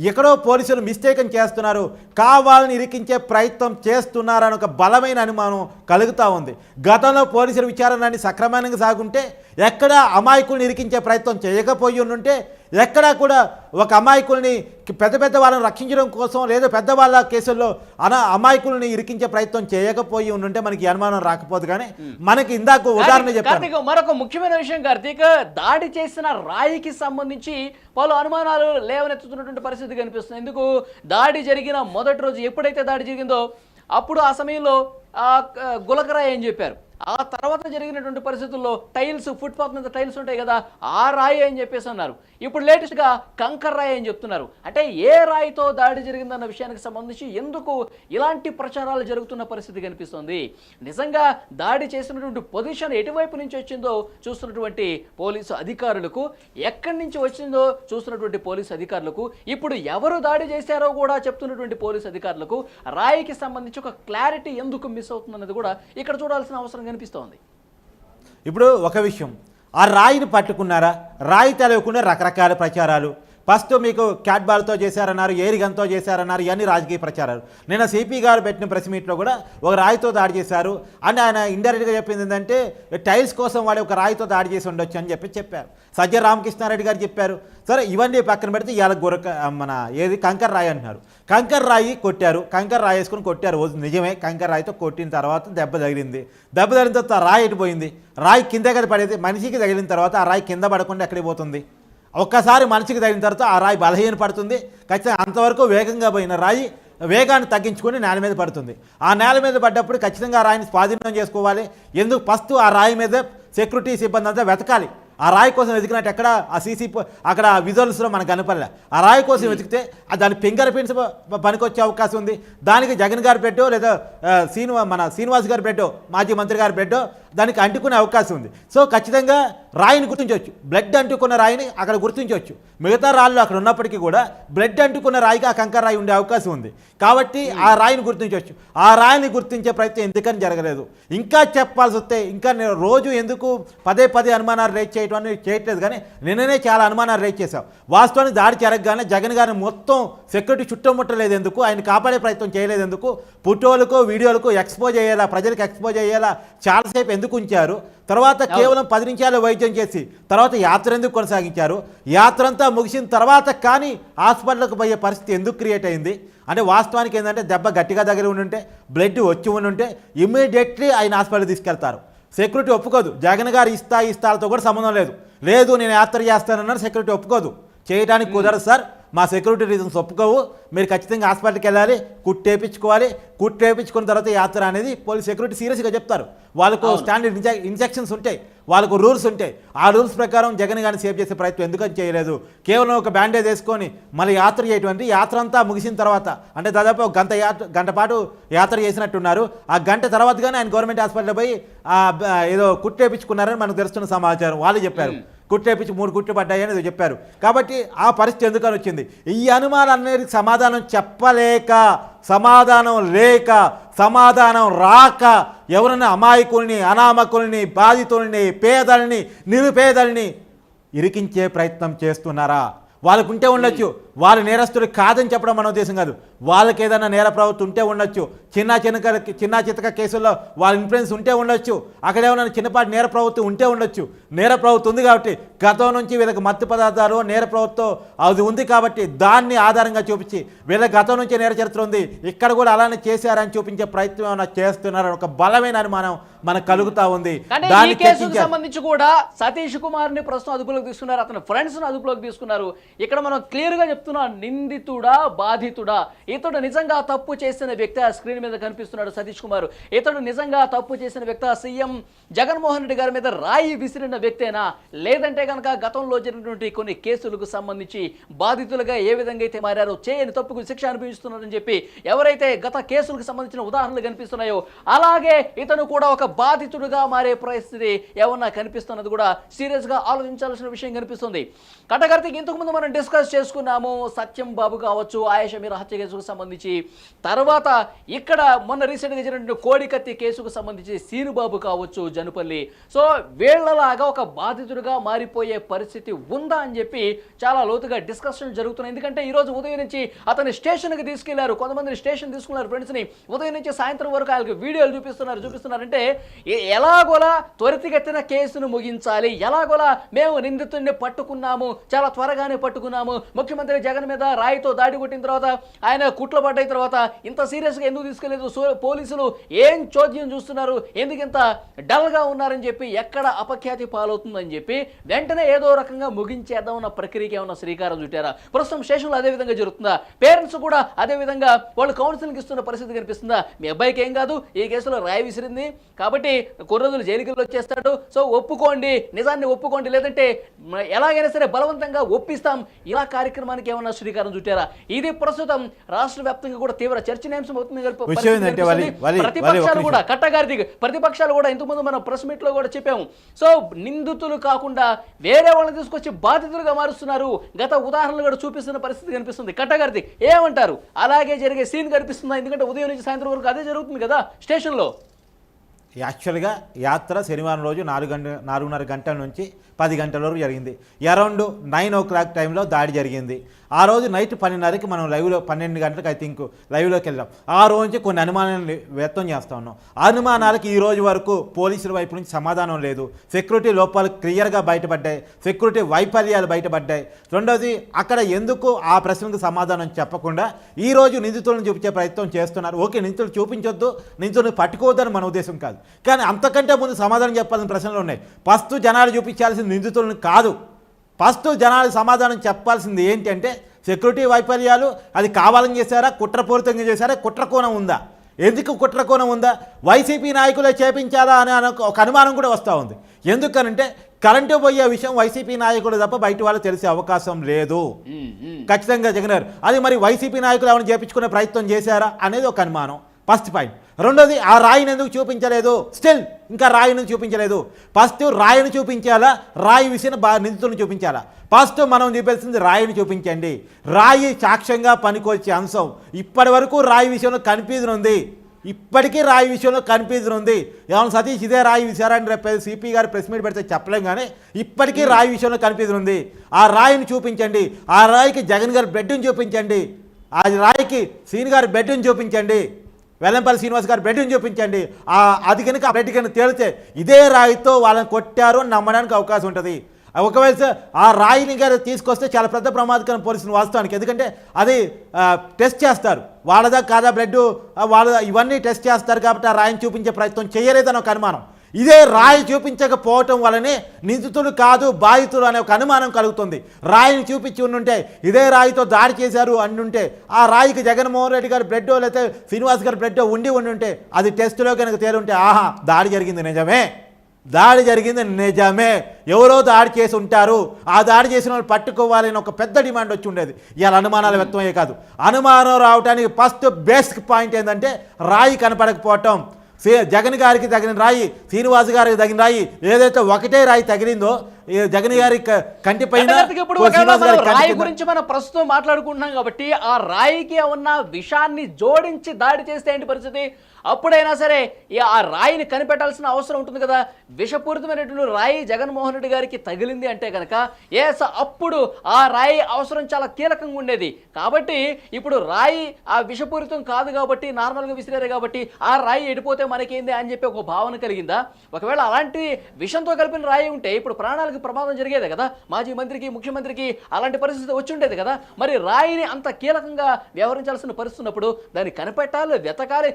ఎక్కడో పోలీసులు మిస్టేకం చేస్తున్నారు, కావాలని ఇరికించే ప్రయత్నం చేస్తున్నారని ఒక బలమైన అనుమానం కలుగుతూ ఉంది. గతంలో పోలీసుల విచారణ సక్రమంగా సాగుంటే ఎక్కడ అమాయకుల్ని ఇరికించే ప్రయత్నం చేయకపోయి ఉంటే, ఎక్కడా కూడా ఒక అమాయకుల్ని పెద్ద వాళ్ళని రక్షించడం కోసం లేదా పెద్దవాళ్ళ కేసుల్లో అమాయకుల్ని ఇరికించే ప్రయత్నం చేయకపోయి ఉంటే మనకి అనుమానం రాకపోదు. కానీ మనకి ఇందాక ఉదాహరణ చెప్పాను. మరొక ముఖ్యమైన విషయం కార్తీక్, దాడి చేసిన రాయికి సంబంధించి పలు అనుమానాలు లేవనెత్తుతున్నటువంటి పరిస్థితి కనిపిస్తుంది. ఎందుకు? దాడి జరిగిన మొదటి రోజు ఎప్పుడైతే దాడి జరిగిందో అప్పుడు ఆ సమయంలో గులకరాయి అని చెప్పారు. ఆ తర్వాత జరిగినటువంటి పరిస్థితుల్లో టైల్స్, ఫుట్పాత్ మీద టైల్స్ ఉంటాయి కదా, ఆ రాయి అని చెప్పేసి అన్నారు. ఇప్పుడు లేటెస్ట్గా కంకర్ రాయి అని చెప్తున్నారు. అంటే ఏ రాయితో దాడి జరిగిందన్న విషయానికి సంబంధించి ఎందుకు ఇలాంటి ప్రచారాలు జరుగుతున్న పరిస్థితి కనిపిస్తుంది? నిజంగా దాడి చేసినటువంటి పొజిషన్ ఎటువైపు నుంచి వచ్చిందో చూస్తున్నటువంటి పోలీసు అధికారులకు, ఎక్కడి నుంచి వచ్చిందో చూస్తున్నటువంటి పోలీసు అధికారులకు, ఇప్పుడు ఎవరు దాడి చేశారో కూడా చెప్తున్నటువంటి పోలీసు అధికారులకు రాయికి సంబంధించి ఒక క్లారిటీ ఎందుకు మిస్ అవుతుందన్నది కూడా ఇక్కడ చూడాల్సిన అవసరం కనిపిస్తోంది. ఇప్పుడు ఒక విషయం, ఆ రాయిని పట్టుకున్నారా, రాయి తెలియకుండా రకరకాల ప్రచారాలు. ఫస్ట్ మీకు క్యాట్ బాల్తో చేశారన్నారు, ఏరిగన్తో చేశారన్నారు, ఇవన్నీ రాజకీయ ప్రచారాలు. నిన్న సిపి గారు పెట్టిన ప్రెస్ మీట్లో కూడా ఒక రాయితో దాడి చేశారు అని ఆయన ఇండైరెక్ట్గా చెప్పింది ఏంటంటే టైల్స్ కోసం వాడు ఒక రాయితో దాడి చేసి ఉండొచ్చు అని చెప్పారు. సజ్జ రామకృష్ణారెడ్డి గారు చెప్పారు. సరే, ఇవన్నీ పక్కన పెడితే ఇవాళ కంకర్ రాయి అంటున్నారు. కంకర్ రాయి కొట్టారు, కంకర్ రాయి వేసుకొని కొట్టారు. నిజమే, కంకర్ రాయితో కొట్టిన తర్వాత దెబ్బ తగిలింది. దెబ్బ తగిలిన తర్వాత రాయి ఎటు పోయింది? రాయి కింద కదా పడేది. మనిషికి తగిలిన తర్వాత ఆ రాయి కింద పడకుండా ఎక్కడికి పోతుంది? ఒక్కసారి మనిషికి తగిలిన తర్వాత ఆ రాయి బలహీన పడుతుంది. ఖచ్చితంగా అంతవరకు వేగంగా పోయిన రాయి వేగాన్ని తగ్గించుకొని నేల మీద పడుతుంది. ఆ నేల మీద పడ్డప్పుడు ఖచ్చితంగా ఆ రాయిని స్వాధీనం చేసుకోవాలి. ఎందుకు? ఫస్ట్ ఆ రాయి మీద సెక్యూరిటీ సిబ్బంది అంతా వెతకాలి. ఆ రాయి కోసం వెతికినట్టు ఎక్కడ ఆ అక్కడ విజువల్స్లో మనకు కనపడలే. ఆ రాయి కోసం వెతికితే దాని ఫింగర్ ప్రింట్స్ పనికొచ్చే అవకాశం ఉంది. దానికి జగన్ గారి పెట్టో లేదా శ్రీనివాస్ గారి పెట్టో, మాజీ మంత్రి గారి పెట్టో దానికి అంటుకునే అవకాశం ఉంది. సో ఖచ్చితంగా రాయిని గుర్తించవచ్చు, బ్లడ్ అంటుకున్న రాయిని అక్కడ గుర్తించవచ్చు. మిగతా రాళ్ళు అక్కడ ఉన్నప్పటికీ కూడా బ్లడ్ అంటుకున్న రాయికి ఆ కంకర రాయి ఉండే అవకాశం ఉంది. కాబట్టి ఆ రాయిని గుర్తించవచ్చు. ఆ రాయిని గుర్తించే ప్రయత్నం ఎందుకని జరగలేదు? ఇంకా చెప్పాల్సి వస్తే ఇంకా రోజు ఎందుకు పదే అనుమానాలు రేట్ చేయటం అనేది చేయట్లేదు, కానీ నిన్ననే చాలా అనుమానాలు రేట్ చేశాం. వాస్తవానికి దాడి జరగగానే జగన్ గారిని మొత్తం సెక్యూరిటీ చుట్టుముట్టలేదు ఎందుకు? ఆయన కాపాడే ప్రయత్నం చేయలేదు ఎందుకు? ఫోటోలకు వీడియోలకు ఎక్స్పోజ్ అయ్యేలా, ప్రజలకు ఎక్స్పోజ్ అయ్యేలా చాలాసేపు ఎందుకు ఉంచారు? తర్వాత కేవలం 10 నిమిషాలు వైద్యం చేసి తర్వాత యాత్ర ఎందుకు కొనసాగించారు? యాత్ర అంతా ముగిసిన తర్వాత కానీ హాస్పిటల్కి పోయే పరిస్థితి ఎందుకు క్రియేట్ అయింది? అంటే వాస్తవానికి ఏంటంటే దెబ్బ గట్టిగా దగ్గర ఉంటే, బ్లడ్ వచ్చి ఉంటే ఇమ్మీడియట్లీ ఆయన హాస్పిటల్ తీసుకెళ్తారు. సెక్యూరిటీ ఒప్పుకోదు. జగన్ గారు ఇస్తాలతో కూడా సంబంధం లేదు, నేను యాత్ర చేస్తానన్నారు. సెక్యూరిటీ ఒప్పుకోదు, చేయడానికి కుదరదు సార్, మా సెక్యూరిటీ రీజన్స్ ఒప్పుకోవు, మీరు ఖచ్చితంగా హాస్పిటల్కి వెళ్ళాలి, కుట్టేపించుకోవాలి, కుట్టేపించుకున్న తర్వాత యాత్ర అనేది పోలీస్ సెక్యూరిటీ సీరియస్గా చెప్తారు. వాళ్ళకు స్టాండర్డ్ ఇన్స్ట్రక్షన్స్ ఉంటాయి, వాళ్ళకు రూల్స్ ఉంటాయి. ఆ రూల్స్ ప్రకారం జగన్ గారిని సేవ్ చేసే ప్రయత్నం ఎందుకని చేయలేదు? కేవలం ఒక బ్యాండేజ్ వేసుకొని మళ్ళీ యాత్ర చేయటువంటి, యాత్ర అంతా ముగిసిన తర్వాత అంటే దాదాపు ఒక గంట పాటు యాత్ర చేసినట్టున్నారు. ఆ గంట తర్వాతగానే ఆయన గవర్నమెంట్ హాస్పిటల్ పోయి ఏదో కుట్టేపించుకున్నారని మనకు తెలుస్తున్న సమాచారం. వాళ్ళు చెప్పారు కుట్టేపించి 3 కుట్లు పడ్డాయి అనేది చెప్పారు. కాబట్టి ఆ పరిస్థితి ఎందుకని వచ్చింది? ఈ అనుమానాలనేది సమాధానం చెప్పలేక, సమాధానం లేక, సమాధానం రాక ఎవరైనా అమాయకుల్ని, అనామకుల్ని, బాధితుల్ని, పేదల్ని, నిరుపేదల్ని ఇరికించే ప్రయత్నం చేస్తున్నారా? వాళ్ళకు ఉంటే ఉండొచ్చు, వాళ్ళు నేరస్తులు కాదని చెప్పడం మన ఉద్దేశం కాదు. వాళ్ళకి ఏదైనా నేర ప్రవృత్తి ఉంటే ఉండొచ్చు, చిన్న చితక కేసుల్లో వాళ్ళ ఇన్ఫ్లుయెన్స్ ఉంటే ఉండొచ్చు, అక్కడ ఏమైనా చిన్నపాటి నేర ప్రవృత్తి ఉంటే ఉండొచ్చు. నేర ప్రవృత్తి ఉంది కాబట్టి గతం నుంచి వీళ్ళకి మత్తు పదార్థాలు నేర ప్రవృత్తి అది ఉంది కాబట్టి దాన్ని ఆధారంగా చూపించి వీళ్ళ గతం నుంచి నేర చరిత్ర ఉంది, ఇక్కడ కూడా అలానే చేశారని చూపించే ప్రయత్నం ఏమైనా చేస్తున్నారని ఒక బలమైన అనుమానం మనకు కలుగుతా ఉంది. దాని కేసుకు సంబంధించి కూడా సతీష్ కుమార్ ని ప్రస్తుతం అదుపులోకి తీసుకున్నారు, అతని ఫ్రెండ్స్ ను అదుపులోకి తీసుకున్నారు. ఇక్కడ మనం క్లియర్ గా చెప్తున్నాం, నిందితుడా బాధితుడా? ఇతడు నిజంగా తప్పు చేసిన వ్యక్తి ఆ స్క్రీన్ మీద కనిపిస్తున్నాడు సతీష్ కుమార్. ఇతడు నిజంగా తప్పు చేసిన వ్యక్తి సీఎం జగన్మోహన్ రెడ్డి గారి మీద రాయి విసిరిన వ్యక్తేనా? లేదంటే కనుక గతంలో జరిగినటువంటి కొన్ని కేసులకు సంబంధించి బాధితులుగా ఏ విధంగా అయితే మారారో, చేయని తప్పుకు శిక్ష అనుభవిస్తున్నారని చెప్పి ఎవరైతే గత కేసులకు సంబంధించిన ఉదాహరణలు కనిపిస్తున్నాయో అలాగే ఇతను కూడా ఒక బాధితుడుగా మారే పరిస్థితి ఏమన్నా కనిపిస్తున్నది కూడా సీరియస్ గా ఆలోచించాల్సిన విషయం కనిపిస్తుంది. కటకర్తికి ఇంతకు ముందు మనం డిస్కస్ చేసుకున్నాము, సత్యం బాబు కావచ్చు, ఆయేషా మీరా హత్య కేసుకు సంబంధించి, తర్వాత ఇక్కడ మొన్న రీసెంట్గా జరిగిన కోడికత్తి కేసుకు సంబంధించి సీనుబాబు కావచ్చు, జనుపల్లి. సో వీళ్ళలాగా ఒక బాధితుడిగా మారిపోయే పరిస్థితి ఉందా అని చెప్పి చాలా లోతుగా డిస్కషన్ జరుగుతున్నాయి. ఎందుకంటే ఈరోజు ఉదయం నుంచి అతని స్టేషన్కి తీసుకెళ్లారు, కొంతమంది స్టేషన్ తీసుకున్నారు ఫ్రెండ్స్ని. ఉదయం నుంచి సాయంత్రం వరకు వాళ్ళకి వీడియోలు చూపిస్తున్నారంటే ఎలాగోలా త్వరితగతిన కేసును ముగించాలి, ఎలాగోలా మేము నిందితుడిని పట్టుకున్నాము, చాలా త్వరగానే పట్టుకున్నాము, ముఖ్యమంత్రి జగన్ మీద రాయితో దాడి కొట్టిన తర్వాత ఆయన కుట్ల పడ్డ తర్వాత ఇంత సీరియస్గా ఎందుకు తీసుకెళ్లేదు, పోలీసులు ఏం చోద్యం చూస్తున్నారు, ఎందుకు ఇంత డల్గా ఉన్నారని చెప్పి, ఎక్కడ అపఖ్యాతి పాలవుతుందని చెప్పి వెంటనే ఏదో రకంగా ముగించేద్దాం అన్న ప్రక్రియకి ఏమన్నా శ్రీకారం చుట్టారా? ప్రస్తుతం స్టేషన్లో అదే విధంగా జరుగుతుందా? పేరెంట్స్ కూడా అదే విధంగా వాళ్ళు కౌన్సిలింగ్ ఇస్తున్న పరిస్థితి కనిపిస్తుందా? మీ అబ్బాయికి ఏం కాదు, ఈ కేసులో రాయి విసిరింది కాబట్టి కొన్ని రోజులు జైలుకి వచ్చేస్తాడు, సో ఒప్పుకోండి, నిజాన్ని ఒప్పుకోండి, లేదంటే ఎలాగైనా సరే బలవంతంగా ఒప్పిస్తాం, ఇలా కార్యక్రమానికి ఏమన్నా శ్రీకారం చుట్టారా? ఇది ప్రస్తుతం రాష్ట్ర వ్యాప్తంగా కూడా తీవ్ర చర్చనీయాంశం అవుతుంది. ప్రతిపక్షాలు కూడా కట్టగారి ప్రతిపక్షాలు కూడా ఇంతకుముందు మనం ప్రెస్ మీట్ లో కూడా చెప్పాము. సో నిందితులు కాకుండా వేరే వాళ్ళని తీసుకొచ్చి బాధితులుగా మారుస్తున్నారు. గత ఉదాహరణలు కూడా చూపిస్తున్న పరిస్థితి కనిపిస్తుంది. కట్టగారిది ఏమంటారు? అలాగే జరిగే సీన్ కనిపిస్తుందా? ఎందుకంటే ఉదయం నుంచి సాయంత్రం వరకు అదే జరుగుతుంది కదా స్టేషన్లో. యాక్చువల్గా యాత్ర శనివారం రోజు 4:30 గంటల నుంచి 10 గంటల వరకు జరిగింది. అరౌండ్ 9 o'clock టైంలో దాడి జరిగింది. ఆ రోజు నైట్ 10:30కి మనం లైవ్లో 12 గంటలకు ఐ థింక్ లైవ్లోకి వెళ్ళాం. ఆ రోజు నుంచి కొన్ని అనుమానాలు వ్యక్తం చేస్తూ ఉన్నాం. అనుమానాలకు ఈ రోజు వరకు పోలీసుల వైపు నుంచి సమాధానం లేదు. సెక్యూరిటీ లోపాలు క్లియర్గా బయటపడ్డాయి, సెక్యూరిటీ వైఫల్యాలు బయటపడ్డాయి. రెండోది, అక్కడ ఎందుకు ఆ ప్రశ్నకు సమాధానం చెప్పకుండా ఈ రోజు నిందితులను చూపించే ప్రయత్నం చేస్తున్నారు. ఓకే, నిందితులు చూపించొద్దు, నిందితులను పట్టుకోవద్దని మన ఉద్దేశం కాదు, కానీ అంతకంటే ముందు సమాధానం చెప్పాల్సిన ప్రశ్నలు ఉన్నాయి. ఫస్ట్ జనాలు చూపించాల్సిన నిందితులను కాదు, ఫస్ట్ జనాలు సమాధానం చెప్పాల్సింది ఏంటంటే సెక్యూరిటీ వైఫల్యాలు అది కావాలని చేశారా, కుట్రపూరితంగా చేశారా, కుట్రకోణం ఉందా, ఎందుకు కుట్రకోణం ఉందా, వైసీపీ నాయకులే చేపించాలా అని ఒక అనుమానం కూడా వస్తూ ఉంది. ఎందుకనంటే కరెంటు పోయే విషయం వైసీపీ నాయకులు తప్ప బయట వాళ్ళు తెలిసే అవకాశం లేదు ఖచ్చితంగా జగన్ గారు. అది మరి వైసీపీ నాయకులు ఏమైనా చేపించుకునే ప్రయత్నం చేశారా అనేది ఒక అనుమానం, ఫస్ట్ పాయింట్. రెండోది, ఆ రాయిని ఎందుకు చూపించలేదు, స్టిల్ ఇంకా రాయిని చూపించలేదు. ఫస్ట్ రాయిని చూపించాలా, రాయి విషయం నిందితులను చూపించాలా? ఫస్ట్ మనం చూపించింది రాయిని చూపించండి. రాయి సాక్ష్యంగా పనికొచ్చే అంశం. ఇప్పటి వరకు రాయి విషయంలో కన్ఫ్యూజన్ ఉంది, ఇప్పటికీ రాయి విషయంలో కన్ఫ్యూజన్ ఉంది. ఏమన్నా సతీష్ ఇదే రాయి విచారని రేపు సిపి గారు ప్రెస్ మీట్ పెడితే చెప్పలేం, కానీ ఇప్పటికీ రాయి విషయంలో కన్ఫ్యూజన్ ఉంది. ఆ రాయిని చూపించండి, ఆ రాయికి జగన్ గారి బెడ్ని చూపించండి, ఆ రాయికి సీన్ గారి బెడ్ని చూపించండి, వెల్లంపల్లి శ్రీనివాస్ గారు బెడ్ని చూపించండి. అది కనుక ఆ బెడ్ కనుక తేలితే ఇదే రాయితో వాళ్ళని కొట్టారు అని నమ్మడానికి అవకాశం ఉంటుంది. ఒకవేళ ఆ రాయిని గారు తీసుకొస్తే చాలా పెద్ద ప్రమాదకరం పోలీసులు వాస్తవానికి, ఎందుకంటే అది టెస్ట్ చేస్తారు, వాళ్ళదా కాదా బ్లడ్ వాళ్ళ ఇవన్నీ టెస్ట్ చేస్తారు కాబట్టి ఆ రాయిని చూపించే ప్రయత్నం చేయలేదని ఒక అనుమానం. ఇదే రాయి చూపించకపోవటం వల్లనే నిందితులు కాదు బాధితులు అనే ఒక అనుమానం కలుగుతుంది. రాయిని చూపించి ఉండుంటే ఇదే రాయితో దాడి చేశారు అంటుంటే ఆ రాయికి జగన్మోహన్ రెడ్డి గారి బ్లడ్ లేకపోతే శ్రీనివాస్ గారి బ్లడ్ ఉండి అది టెస్టులో కనుక తేలుంటే ఆహా దాడి జరిగింది నిజమే, దాడి జరిగింది నిజమే, ఎవరో దాడి చేసి ఉంటారు, ఆ దాడి చేసిన వాళ్ళు పట్టుకోవాలని ఒక పెద్ద డిమాండ్ వచ్చి ఉండేది. ఇవాళ అనుమానాలు వ్యక్తమయ్యే కాదు, అనుమానం రావడానికి ఫస్ట్ బేసిక్ పాయింట్ ఏంటంటే రాయి కనపడకపోవటం. జగన్ గారికి తగిన రాయి, శ్రీనివాస్ గారికి తగిన రాయి, ఏదైతే ఒకటే రాయి తగిలిందో జగన్ గారి కంటి పైన. రాయి గురించి మనం ప్రస్తుతం మాట్లాడుకుంటున్నాం కాబట్టి ఆ రాయికి ఉన్న విషాన్ని జోడించి దాడి చేస్తే ఏంటి పరిస్థితి? అప్పుడైనా సరే ఆ రాయిని కనిపెట్టాల్సిన అవసరం ఉంటుంది కదా. విషపూరితమైనటువంటి రాయి జగన్మోహన్ రెడ్డి గారికి తగిలింది అంటే కనుక అప్పుడు ఆ రాయి అవసరం చాలా కీలకంగా ఉండేది. కాబట్టి ఇప్పుడు రాయి ఆ విషపూరితం కాదు కాబట్టి నార్మల్గా విసిరారు కాబట్టి ఆ రాయి ఎడిపోతే మనకేంది అని చెప్పి ఒక భావన కలిగిందా? ఒకవేళ అలాంటి విషంతో కలిపిన రాయి ఉంటే ఇప్పుడు ప్రాణాలకు ప్రమాదం జరిగేది కదా, మాజీ మంత్రికి ముఖ్యమంత్రికి అలాంటి పరిస్థితి వచ్చి ఉండేది కదా. మరి రాయిని అంత కీలకంగా వ్యవహరించాల్సిన పరిస్థితి ఉన్నప్పుడు దాన్ని కనిపెట్టాలి, వెతకాలి.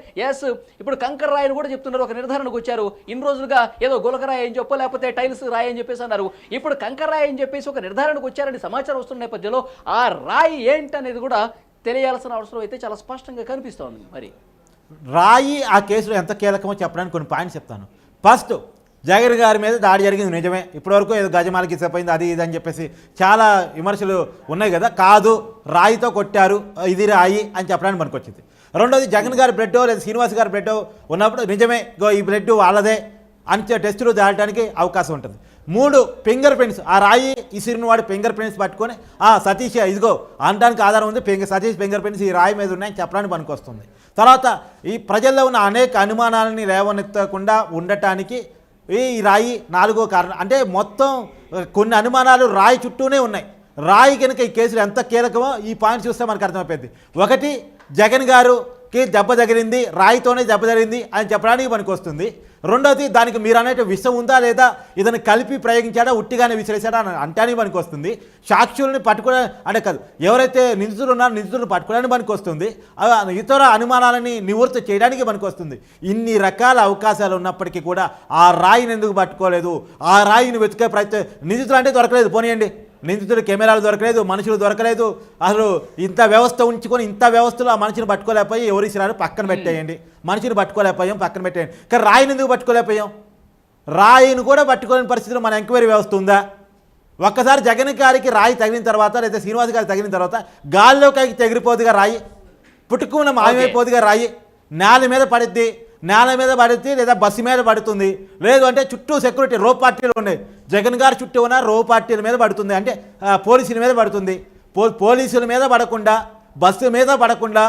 ఇప్పుడు కంకర్ రాయిని కూడా చెప్తున్నారు, ఒక నిర్ధారణకు వచ్చారు. ఇన్ని రోజులుగా ఏదో గులకరాయి అని చెప్పో లేకపోతే టైల్స్ రాయి అని చెప్పేసి అన్నారు, ఇప్పుడు కంకర్ రాయి అని చెప్పేసి ఒక నిర్ధారణకు వచ్చారని సమాచారం వస్తున్న నేపథ్యంలో ఆ రాయి ఏంటనేది కూడా తెలియాల్సిన అవసరం అయితే చాలా స్పష్టంగా కనిపిస్తోంది. మరి రాయి ఆ కేసులో ఎంత కీలకమో చెప్పడానికి కొన్ని పాయింట్స్ చెప్తాను. ఫస్ట్, జగన్ గారి మీద దాడి జరిగింది నిజమే, ఇప్పటివరకు ఏదో గజమాలకి ఇసపోయింది అది ఇది అని చెప్పేసి చాలా విమర్శలు ఉన్నాయి కదా. కాదు, రాయితో కొట్టారు, ఇది రాయి అని చెప్పడానికి పనికొచ్చింది. రెండోది, జగన్ గారి బ్లడ్ లేదా శ్రీనివాస్ గారి బ్లడ్ ఉన్నప్పుడు నిజమే ఈ బ్లడ్ వాళ్ళదే అని టెస్టులు దాటడానికి అవకాశం ఉంటుంది. 3, ఫింగర్ ప్రింట్స్, ఆ రాయి ఇసిరిన వాడి ఫింగర్ ప్రింట్స్ పట్టుకొని సతీష్ ఇదిగో అనడానికి ఆధారం ఉంది, సతీష్ ఫింగర్ ప్రింట్స్ ఈ రాయి మీద ఉన్నాయని చెప్పడానికి పనికొస్తుంది. తర్వాత ఈ ప్రజల్లో ఉన్న అనేక అనుమానాలని లేవనెత్తకుండా ఉండటానికి ఈ రాయి 4వ కారణం. అంటే మొత్తం కొన్ని అనుమానాలు రాయి చుట్టూనే ఉన్నాయి. రాయి కనుక ఈ కేసులు ఎంత కీలకమో ఈ పాయింట్ చూస్తే మనకు అర్థమైపోయింది. ఒకటి, జగన్ గారికి దెబ్బ తగిలింది, రాయితోనే దెబ్బ తగిలింది అని చెప్పడానికి పనికి వస్తుంది. రెండోది దానికి మీరు అనేటి విషం ఉందా లేదా ఇదని కలిపి ప్రయోగించాడా ఉట్టిగానే విసిరేసాడా అని అంటానికి పనికి వస్తుంది. సాక్షుల్ని పట్టుకోవడం అంటే కాదు, ఎవరైతే నిందితులు ఉన్నారో నిందితులను పట్టుకోవడానికి పనికి వస్తుంది, ఇతర అనుమానాలని నివృత్తి చేయడానికి పనికి వస్తుంది. ఇన్ని రకాల అవకాశాలు ఉన్నప్పటికీ కూడా ఆ రాయిని ఎందుకు పట్టుకోలేదు? ఆ రాయిని వెతికే ప్రయత్నం నిందితులు అంటే దొరకలేదు, పోనీయండి. నిందితుడు కెమెరాలు దొరకలేదు, మనుషులు దొరకలేదు, అసలు ఇంత వ్యవస్థ ఉంచుకొని ఇంత వ్యవస్థలో ఆ మనిషిని పట్టుకోలేకపోయి ఎవరిసినారు పక్కన పెట్టేయండి, మనిషిని పట్టుకోలేకపోయాం పక్కన పెట్టేయండి. కానీ రాయిని ఎందుకు పట్టుకోలేకపోయాం? రాయిని కూడా పట్టుకోలేని పరిస్థితిలో మన ఎంక్వైరీ వ్యవస్థ ఉందా? ఒక్కసారి జగన్ గారికి రాయి తగిలిన తర్వాత లేదా శ్రీనివాస్ గారికి తగిలిన తర్వాత గాల్లోకి తెగిరిపోదుగా రాయి, పుట్టుకున్న మాయమైపోదుగా రాయి, నేల మీద పడుద్ది, నేల మీద పడుద్ది లేదా బస్సు మీద పడుతుంది, లేదు అంటే చుట్టూ సెక్యూరిటీ రో పార్టీలు ఉన్నాయి, జగన్ గారు చుట్టూ ఉన్న రో పార్టీల మీద పడుతుంది, అంటే పోలీసుల మీద పడుతుంది. పోలీసుల మీద పడకుండా, బస్సు మీద పడకుండా,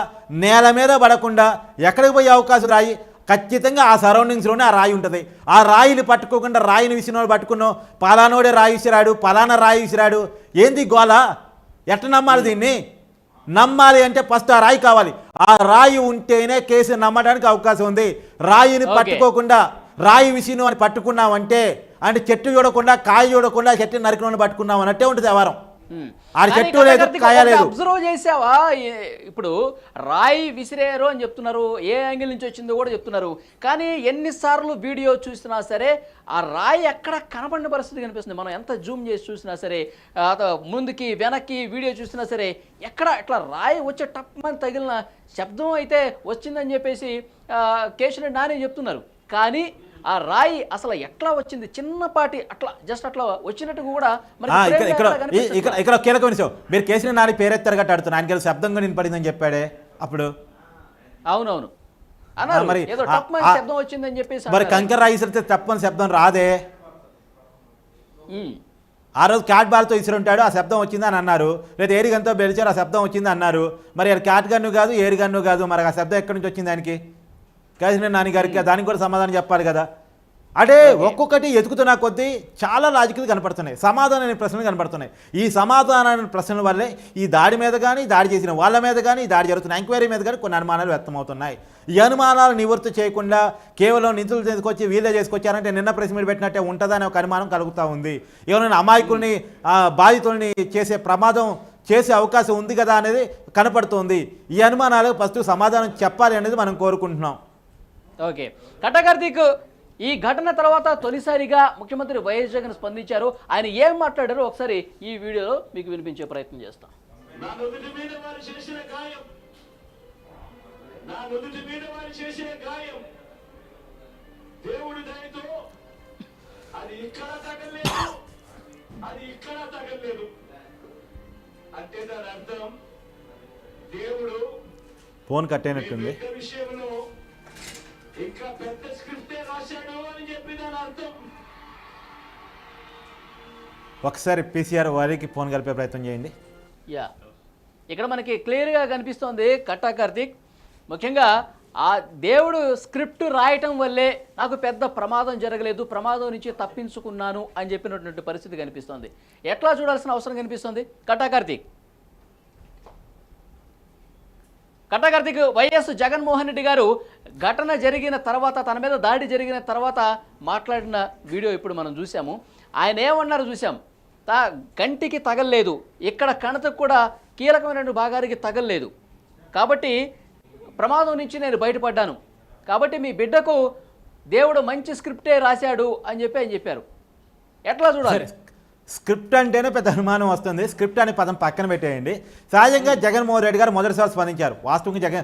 నేల మీద పడకుండా ఎక్కడికి పోయే అవకాశం రాయి? ఖచ్చితంగా ఆ సరౌండింగ్స్లోనే ఆ రాయి ఉంటుంది. ఆ రాయిని పట్టుకోకుండా రాయిని విసినోడు పట్టుకున్నావు, పలానోడే రాయి విసిరాడు, పలానా రాయి విసిరాడు, ఏంది గోల? ఎట్లా నమ్మాలి దీన్ని? నమ్మాలి అంటే ఫస్ట్ ఆ రాయి కావాలి. ఆ రాయి ఉంటేనే కేసు నమ్మడానికి అవకాశం ఉంది. రాయిని పట్టుకోకుండా రాయి విసిను అని పట్టుకున్నామంటే అంటే చెట్టు చూడకుండా కాయ చూడకుండా చెట్టు నరికిన పట్టుకున్నాం అన్నట్టే ఉంటుంది వ్యవహారం. ఆ చెట్టు లేదు, కాయ లేదు. అబ్జర్వ్ చేసావా? ఇప్పుడు రాయి విసిరేరు అని చెప్తున్నారు, ఏ యాంగిల్ నుంచి వచ్చిందో కూడా చెప్తున్నారు. కానీ ఎన్నిసార్లు వీడియో చూసినా సరే ఆ రాయి ఎక్కడ కనపడిన పరిస్థితి కనిపిస్తుంది. మనం ఎంత జూమ్ చేసి చూసినా సరే, ముందుకి వెనక్కి వీడియో చూసినా సరే ఎక్కడ ఇట్లా రాయి వచ్చే టప్మని తగిలిన శబ్దం అయితే వచ్చిందని చెప్పేసి కేశిరెడ్డి నాని చెప్తున్నారు. కానీ ఆ రాయి అసలు ఎట్లా వచ్చింది? చిన్నపాటి అట్లా జస్ట్ అట్లా వచ్చినట్టు కూడా ఇక్కడ కీలకమైన విషయం, మీరు కేసీఆర్ నాని పేరెత్తారు గట్ట ఆడుతున్నా, ఆయనకి శబ్దంగా నేను పడిందని చెప్పాడే అప్పుడు. అవునవును మరి శబ్దం వచ్చిందని చెప్పేసి మరి కంకర రాయి ఇసిరితే తప్పని శబ్దం రాదే. ఆ రోజు క్యాట్ బాల్తో ఇసురుంటాడు, ఆ శబ్దం వచ్చింది అని అన్నారు, లేదా ఏరి గన్తో బెలిచారు, ఆ శబ్దం వచ్చింది అన్నారు. మరి అది క్యాట్ గన్ను కాదు, ఏరి గన్ను కాదు, మరి ఆ శబ్దం ఎక్కడి నుంచి వచ్చింది ఆయనకి? కేసీఆర్ నాని గారికి దానికి కూడా సమాధానం చెప్పాలి కదా. అంటే ఒక్కొక్కటి ఎతుకుతున్న కొద్దీ చాలా లాజికల్ కనపడుతున్నాయి, సమాధానమైన ప్రశ్నలు కనపడుతున్నాయి. ఈ సమాధానమైన ప్రశ్నల వల్లే ఈ దాడి మీద కానీ, దాడి చేసిన వాళ్ళ మీద కానీ, దాడి జరుగుతున్న ఎంక్వైరీ మీద కానీ కొన్ని అనుమానాలు వ్యక్తమవుతున్నాయి. ఈ అనుమానాలు నివృత్తి చేయకుండా కేవలం నిధులు తీసుకొచ్చి వీళ్ళే చేసుకొచ్చారంటే నిన్న ప్రెస్ మీట్ పెట్టినట్టే ఉంటుందని ఒక అనుమానం కలుగుతూ ఉంది. ఎవరైనా అమాయకుల్ని బాధితుల్ని చేసే ప్రమాదం చేసే అవకాశం ఉంది కదా అనేది కనపడుతుంది. ఈ అనుమానాలకు ఫస్ట్ సమాధానం చెప్పాలి అనేది మనం కోరుకుంటున్నాం. ఓకే, కట్టకార్తీక్, ఈ ఘటన తర్వాత తొలిసారిగా ముఖ్యమంత్రి వైఎస్ జగన్ స్పందించారు. ఆయన ఏం మాట్లాడారో ఒకసారి ఈ వీడియోలో మీకు వినిపించే ప్రయత్నం చేస్తాం. ఫోన్ కట్టేనట్టుంది. ఇంకా పెద్ద స్క్రిప్టే రాశాడు అని చెప్పి దాని అర్థం. ఒకసారి పీసీఆర్ వారికి ఫోన్ కలిపే ప్రయత్నం చేయండి. యా, ఇక్కడ మనకి క్లియర్గా కనిపిస్తోంది కట్టా కార్తీక్, ముఖ్యంగా ఆ దేవుడు స్క్రిప్ట్ రాయటం వల్లే నాకు పెద్ద ప్రమాదం జరగలేదు, ప్రమాదం నుంచి తప్పించుకున్నాను అని చెప్పినటువంటి పరిస్థితి కనిపిస్తోంది. ఎట్లా చూడాల్సిన అవసరం కనిపిస్తుంది కట్టా కార్తీక్? కట్టకార్తీక్, వైఎస్ జగన్మోహన్ రెడ్డి గారు ఘటన జరిగిన తర్వాత, తన మీద దాడి జరిగిన తర్వాత మాట్లాడిన వీడియో ఇప్పుడు మనం చూసాము. ఆయన ఏమన్నారు చూసాం, కంటికి తగలలేదు, ఇక్కడ కణతకు కూడా కీలకమైన భాగానికి తగలలేదు, కాబట్టి ప్రమాదం నుంచి నేను బయటపడ్డాను, కాబట్టి మీ బిడ్డకు దేవుడు మంచి స్క్రిప్టే రాశాడు అని చెప్పి ఆయన చెప్పారు. ఎట్లా చూడాలి? స్క్రిప్ట్ అంటేనే పెద్ద అనుమానం వస్తుంది. స్క్రిప్ట్ అనే పదం పక్కన పెట్టేయండి. సహజంగా జగన్మోహన్ రెడ్డి గారు మొదటిసారి స్పందించారు. వాస్తవంగా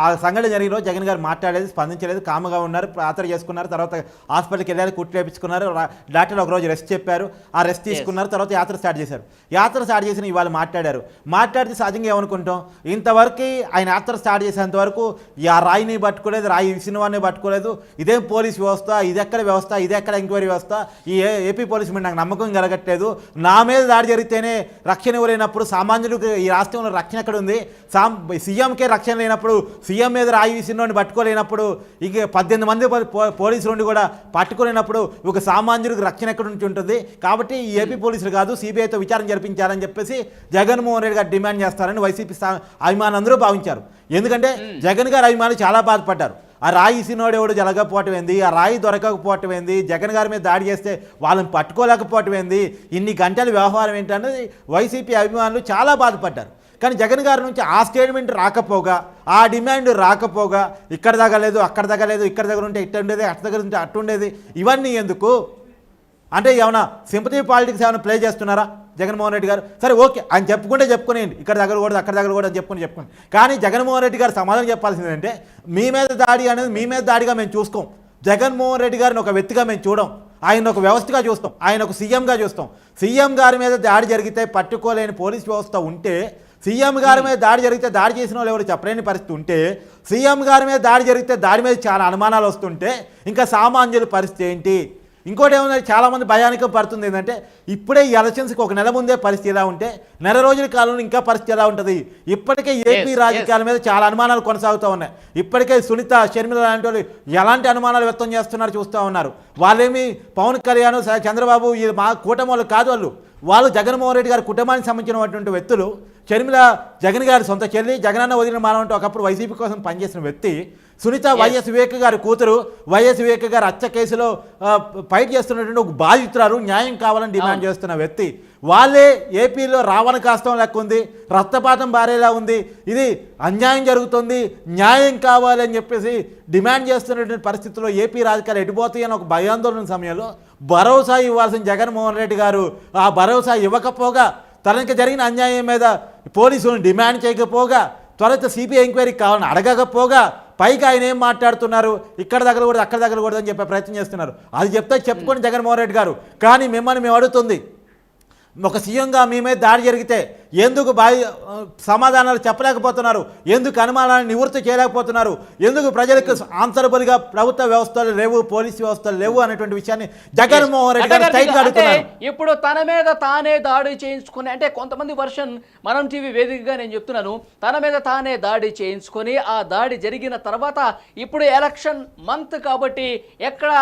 ఆ సంఘటన జరిగిన రోజు జగన్ గారు మాట్లాడలేదు, స్పందించలేదు, కామగా ఉన్నారు, ప్రార్థన చేసుకున్నారు, తర్వాత హాస్పిటల్కి వెళ్ళారు, కుట్లు వేయించుకున్నారు, డాక్టర్ ఒకరోజు రెస్ట్ చెప్పారు, ఆ రెస్ట్ తీసుకున్నారు, తర్వాత యాత్ర స్టార్ట్ చేశారు. యాత్ర స్టార్ట్ చేసిన ఇవాళ మాట్లాడారు. మాట్లాడితే సహజంగా ఏమనుకుంటాం, ఇంతవరకు ఆయన యాత్ర స్టార్ట్ చేసేంత వరకు ఆ రాయిని పట్టుకోలేదు, రాయి విసినవాడిని పట్టుకోలేదు, ఇదేం పోలీస్ వ్యవస్థ, ఇది ఎక్కడ వ్యవస్థ, ఇది ఎక్కడ ఎంక్వైరీ వ్యవస్థ, ఈ ఏపీ పోలీసు మీద నాకు నమ్మకం కలగట్లేదు, నా మీద దాడి జరిగితేనే రక్షణ ఎవరైనప్పుడు సామాన్యులకు ఈ రాష్ట్రంలో రక్షణ ఎక్కడ ఉంది, సీఎంకే రక్షణ లేనప్పుడు, సీఎం మీద రాయి విసినోడిని పట్టుకోలేనప్పుడు, ఇక 18 మంది పోలీసులు ఉండి కూడా పట్టుకోలేనప్పుడు ఒక సామాన్యుడికి రక్షణ ఎక్కడ నుంచి ఉంటుంది, కాబట్టి ఈ ఏపీ పోలీసులు కాదు సిబిఐతో విచారణ జరిపించాలని చెప్పేసి జగన్మోహన్ రెడ్డి గారు డిమాండ్ చేస్తారని వైసీపీ అభిమానులు అందరూ భావించారు. ఎందుకంటే జగన్ గారు అభిమానులు చాలా బాధపడ్డారు. ఆ రాయి ఇసినోడు ఎవడు జరగకపోవటం ఏంది, ఆ రాయి దొరకకపోవటం ఏంది, జగన్ గారి మీద దాడి చేస్తే వాళ్ళని పట్టుకోలేకపోవటం ఏంది, ఇన్ని గంటల వ్యవహారం ఏంటన్నది వైసీపీ అభిమానులు చాలా బాధపడ్డారు. కానీ జగన్ గారి నుంచి ఆ స్టేట్మెంట్ రాకపోగా, ఆ డిమాండ్ రాకపోగా, ఇక్కడ తగ్గలేదు అక్కడ తగ్గలేదు, ఇక్కడ దగ్గర ఉంటే ఇట్టు ఉండేది, అటు దగ్గర ఉంటే అట్టు ఉండేది, ఇవన్నీ ఎందుకు అంటే ఏమైనా సింపతి పాలిటిక్స్ ఏమైనా ప్లే చేస్తున్నారా జగన్మోహన్ రెడ్డి గారు? సరే ఓకే, ఆయన చెప్పుకునేయండి, ఇక్కడ తగ్గకూడదు అక్కడ తగ్గకూడదు అని చెప్పుకొని కానీ జగన్మోహన్ రెడ్డి గారు సమాధానం చెప్పాల్సింది ఏంటంటే మీ మీద దాడి అనేది మీ మీద దాడిగా మేము చూసుకోం. జగన్మోహన్ రెడ్డి గారిని ఒక వ్యక్తిగా మేము చూడం, ఆయన ఒక వ్యవస్థగా చూస్తాం, ఆయన ఒక సీఎంగా చూస్తాం. సీఎం గారి మీద దాడి జరిగితే పట్టుకోలేని పోలీస్ వ్యవస్థ ఉంటే, సీఎం గారి మీద దాడి జరిగితే దాడి చేసిన వాళ్ళు ఎవరు చెప్పలేని పరిస్థితి ఉంటే, సీఎం గారి మీద దాడి జరిగితే దాడి మీద చాలా అనుమానాలు వస్తుంటే ఇంకా సామాన్యుల పరిస్థితి ఏంటి? ఇంకోటి ఏమన్నా చాలామంది భయానికం పడుతుంది ఏంటంటే ఇప్పుడే ఈ ఎలక్షన్స్కి ఒక నెల ముందే పరిస్థితి ఎలా ఉంటే నెల రోజుల కాలంలో ఇంకా పరిస్థితి ఎలా ఉంటుంది? ఇప్పటికే ఏపీ రాజకీయాల మీద చాలా అనుమానాలు కొనసాగుతూ ఉన్నాయి. ఇప్పటికే సునీత, షర్మిల లాంటి వాళ్ళు ఎలాంటి అనుమానాలు వ్యక్తం చేస్తున్నారు చూస్తూ ఉన్నారు. వాళ్ళేమి పవన్ కళ్యాణ్, చంద్రబాబు ఈ మా కూటమి వాళ్ళు కాదు, వాళ్ళు జగన్మోహన్ రెడ్డి గారి కుటుంబానికి సంబంధించినటువంటి వ్యక్తులు. షర్మిల జగన్ గారి సొంత చెల్లి, జగనన్న వదిలిన మానవంటూ ఒకప్పుడు వైసీపీ కోసం పనిచేసిన వ్యక్తి. సునీత వైఎస్ వివేక్ గారి కూతురు, వైఎస్ వివేక్ గారు హత్య కేసులో ఫైట్ చేస్తున్నటువంటి ఒక బాధితురాలు, న్యాయం కావాలని డిమాండ్ చేస్తున్న వ్యక్తి. వాళ్ళే ఏపీలో రావణ కాష్టం లెక్క ఉంది, రక్తపాతం బారేలా ఉంది, ఇది అన్యాయం జరుగుతుంది, న్యాయం కావాలని చెప్పేసి డిమాండ్ చేస్తున్నటువంటి పరిస్థితుల్లో ఏపీ రాజకీయాలు ఎటుపోతాయి అని ఒక భయాందోళన సమయంలో భరోసా ఇవ్వాల్సిన జగన్మోహన్ రెడ్డి గారు ఆ భరోసా ఇవ్వకపోగా, తనకి జరిగిన అన్యాయం మీద పోలీసులను డిమాండ్ చేయకపోగా, త్వరత సిబిఐ ఎంక్వైరీకి కావాలని అడగకపోగా, పైకి ఆయన ఏం మాట్లాడుతున్నారు, ఇక్కడ తగలకూడదు అక్కడ తగలకూడదు అని చెప్పే ప్రయత్నం చేస్తున్నారు. అది చెప్తే చెప్పుకొని జగన్మోహన్ రెడ్డి గారు. కానీ మిమ్మల్ని మేము అడుగుతుంది, ఒక సీఎంగా మీ మీద దాడి జరిగితే ఎందుకు సమాధానాలు చెప్పలేకపోతున్నారు? ఎందుకు అనుమానాలను నివృత్తి చేయలేకపోతున్నారు? ఎందుకు ప్రజలకు ఆన్సరబుల్గా ప్రభుత్వ వ్యవస్థలు లేవు, పోలీసు వ్యవస్థలు లేవు అనేటువంటి విషయాన్ని జగన్మోహన్ రెడ్డి గారు స్ట్రైట్గా అడుగుతున్నారు. ఇప్పుడు తన మీద తానే దాడి చేయించుకుని, అంటే కొంతమంది వర్షన్ మనం టీవీ వేదికగా నేను చెప్తున్నాను, తన మీద తానే దాడి చేయించుకొని ఆ దాడి జరిగిన తర్వాత ఇప్పుడు ఎలక్షన్ మంత్ కాబట్టి ఎక్కడ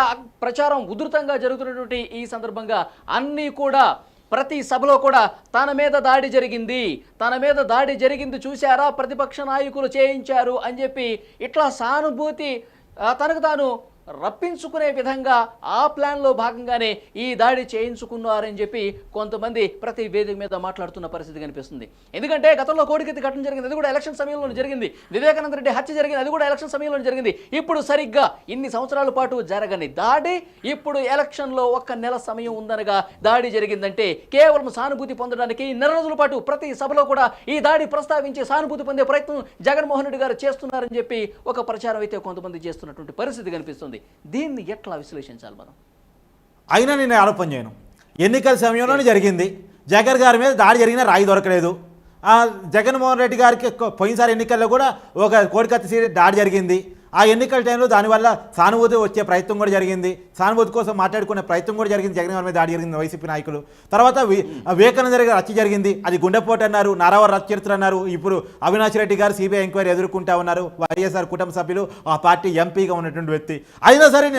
ప్రచారం ఉధృతంగా జరుగుతున్నటువంటి ఈ సందర్భంగా అన్నీ కూడా ప్రతి సభలో కూడా తన మీద దాడి జరిగింది చూశారా, ప్రతిపక్ష నాయకులు చేయించారు అని చెప్పి ఇట్లా సానుభూతి తనకు తాను రప్పించుకునే విధంగా ఆ ప్లాన్లో భాగంగానే ఈ దాడి చేయించుకున్నారని చెప్పి కొంతమంది ప్రతి వేదిక మీద మాట్లాడుతున్న పరిస్థితి కనిపిస్తుంది. ఎందుకంటే గతంలో కోడికత్తి ఘటన జరిగింది, అది కూడా ఎలక్షన్ సమయంలో జరిగింది. వివేకానంద రెడ్డి హత్య జరిగింది, అది కూడా ఎలక్షన్ సమయంలో జరిగింది. ఇప్పుడు సరిగ్గా ఇన్ని సంవత్సరాల పాటు జరగని దాడి ఇప్పుడు ఎలక్షన్లో ఒక్క నెల సమయం ఉందనగా దాడి జరిగిందంటే కేవలం సానుభూతి పొందడానికి నెల రోజుల పాటు ప్రతి సభలో కూడా ఈ దాడి ప్రస్తావించి సానుభూతి పొందే ప్రయత్నం జగన్మోహన్ రెడ్డి గారు చేస్తున్నారని చెప్పి ఒక ప్రచారం అయితే కొంతమంది చేస్తున్నటువంటి పరిస్థితి కనిపిస్తుంది. దీన్ని ఎట్లా విశ్లేషించాలి మనం? అయినా నేను ఆరోపణ చేయను, ఎన్నికల సమయంలోనే జరిగింది. జగన్ గారి మీద దాడి జరిగిన రాయి దొరకలేదు. జగన్మోహన్ రెడ్డి గారికి పోయినసారి ఎన్నికల్లో కూడా ఒక కోడికత్తి దాడి జరిగింది. ఆ ఎన్నికల టైంలో దానివల్ల సానుభూతి వచ్చే ప్రయత్నం కూడా జరిగింది, సానుభూతి కోసం మాట్లాడుకునే ప్రయత్నం కూడా జరిగింది. జగన్ గారి మీద దాడి జరిగింది వైసీపీ నాయకులు. తర్వాత వివేకానంద రెడ్డి గారు హత్య జరిగింది, అది గుండెపోటు అన్నారు, నారావారి చరిత్ర అన్నారు. ఇప్పుడు అవినాష్ రెడ్డి గారు సిబిఐ ఎంక్వైరీ ఎదుర్కొంటా ఉన్నారు, వైఎస్ఆర్ కుటుంబ సభ్యులు, ఆ పార్టీ ఎంపీగా ఉన్నటువంటి వ్యక్తి. అయినా సరే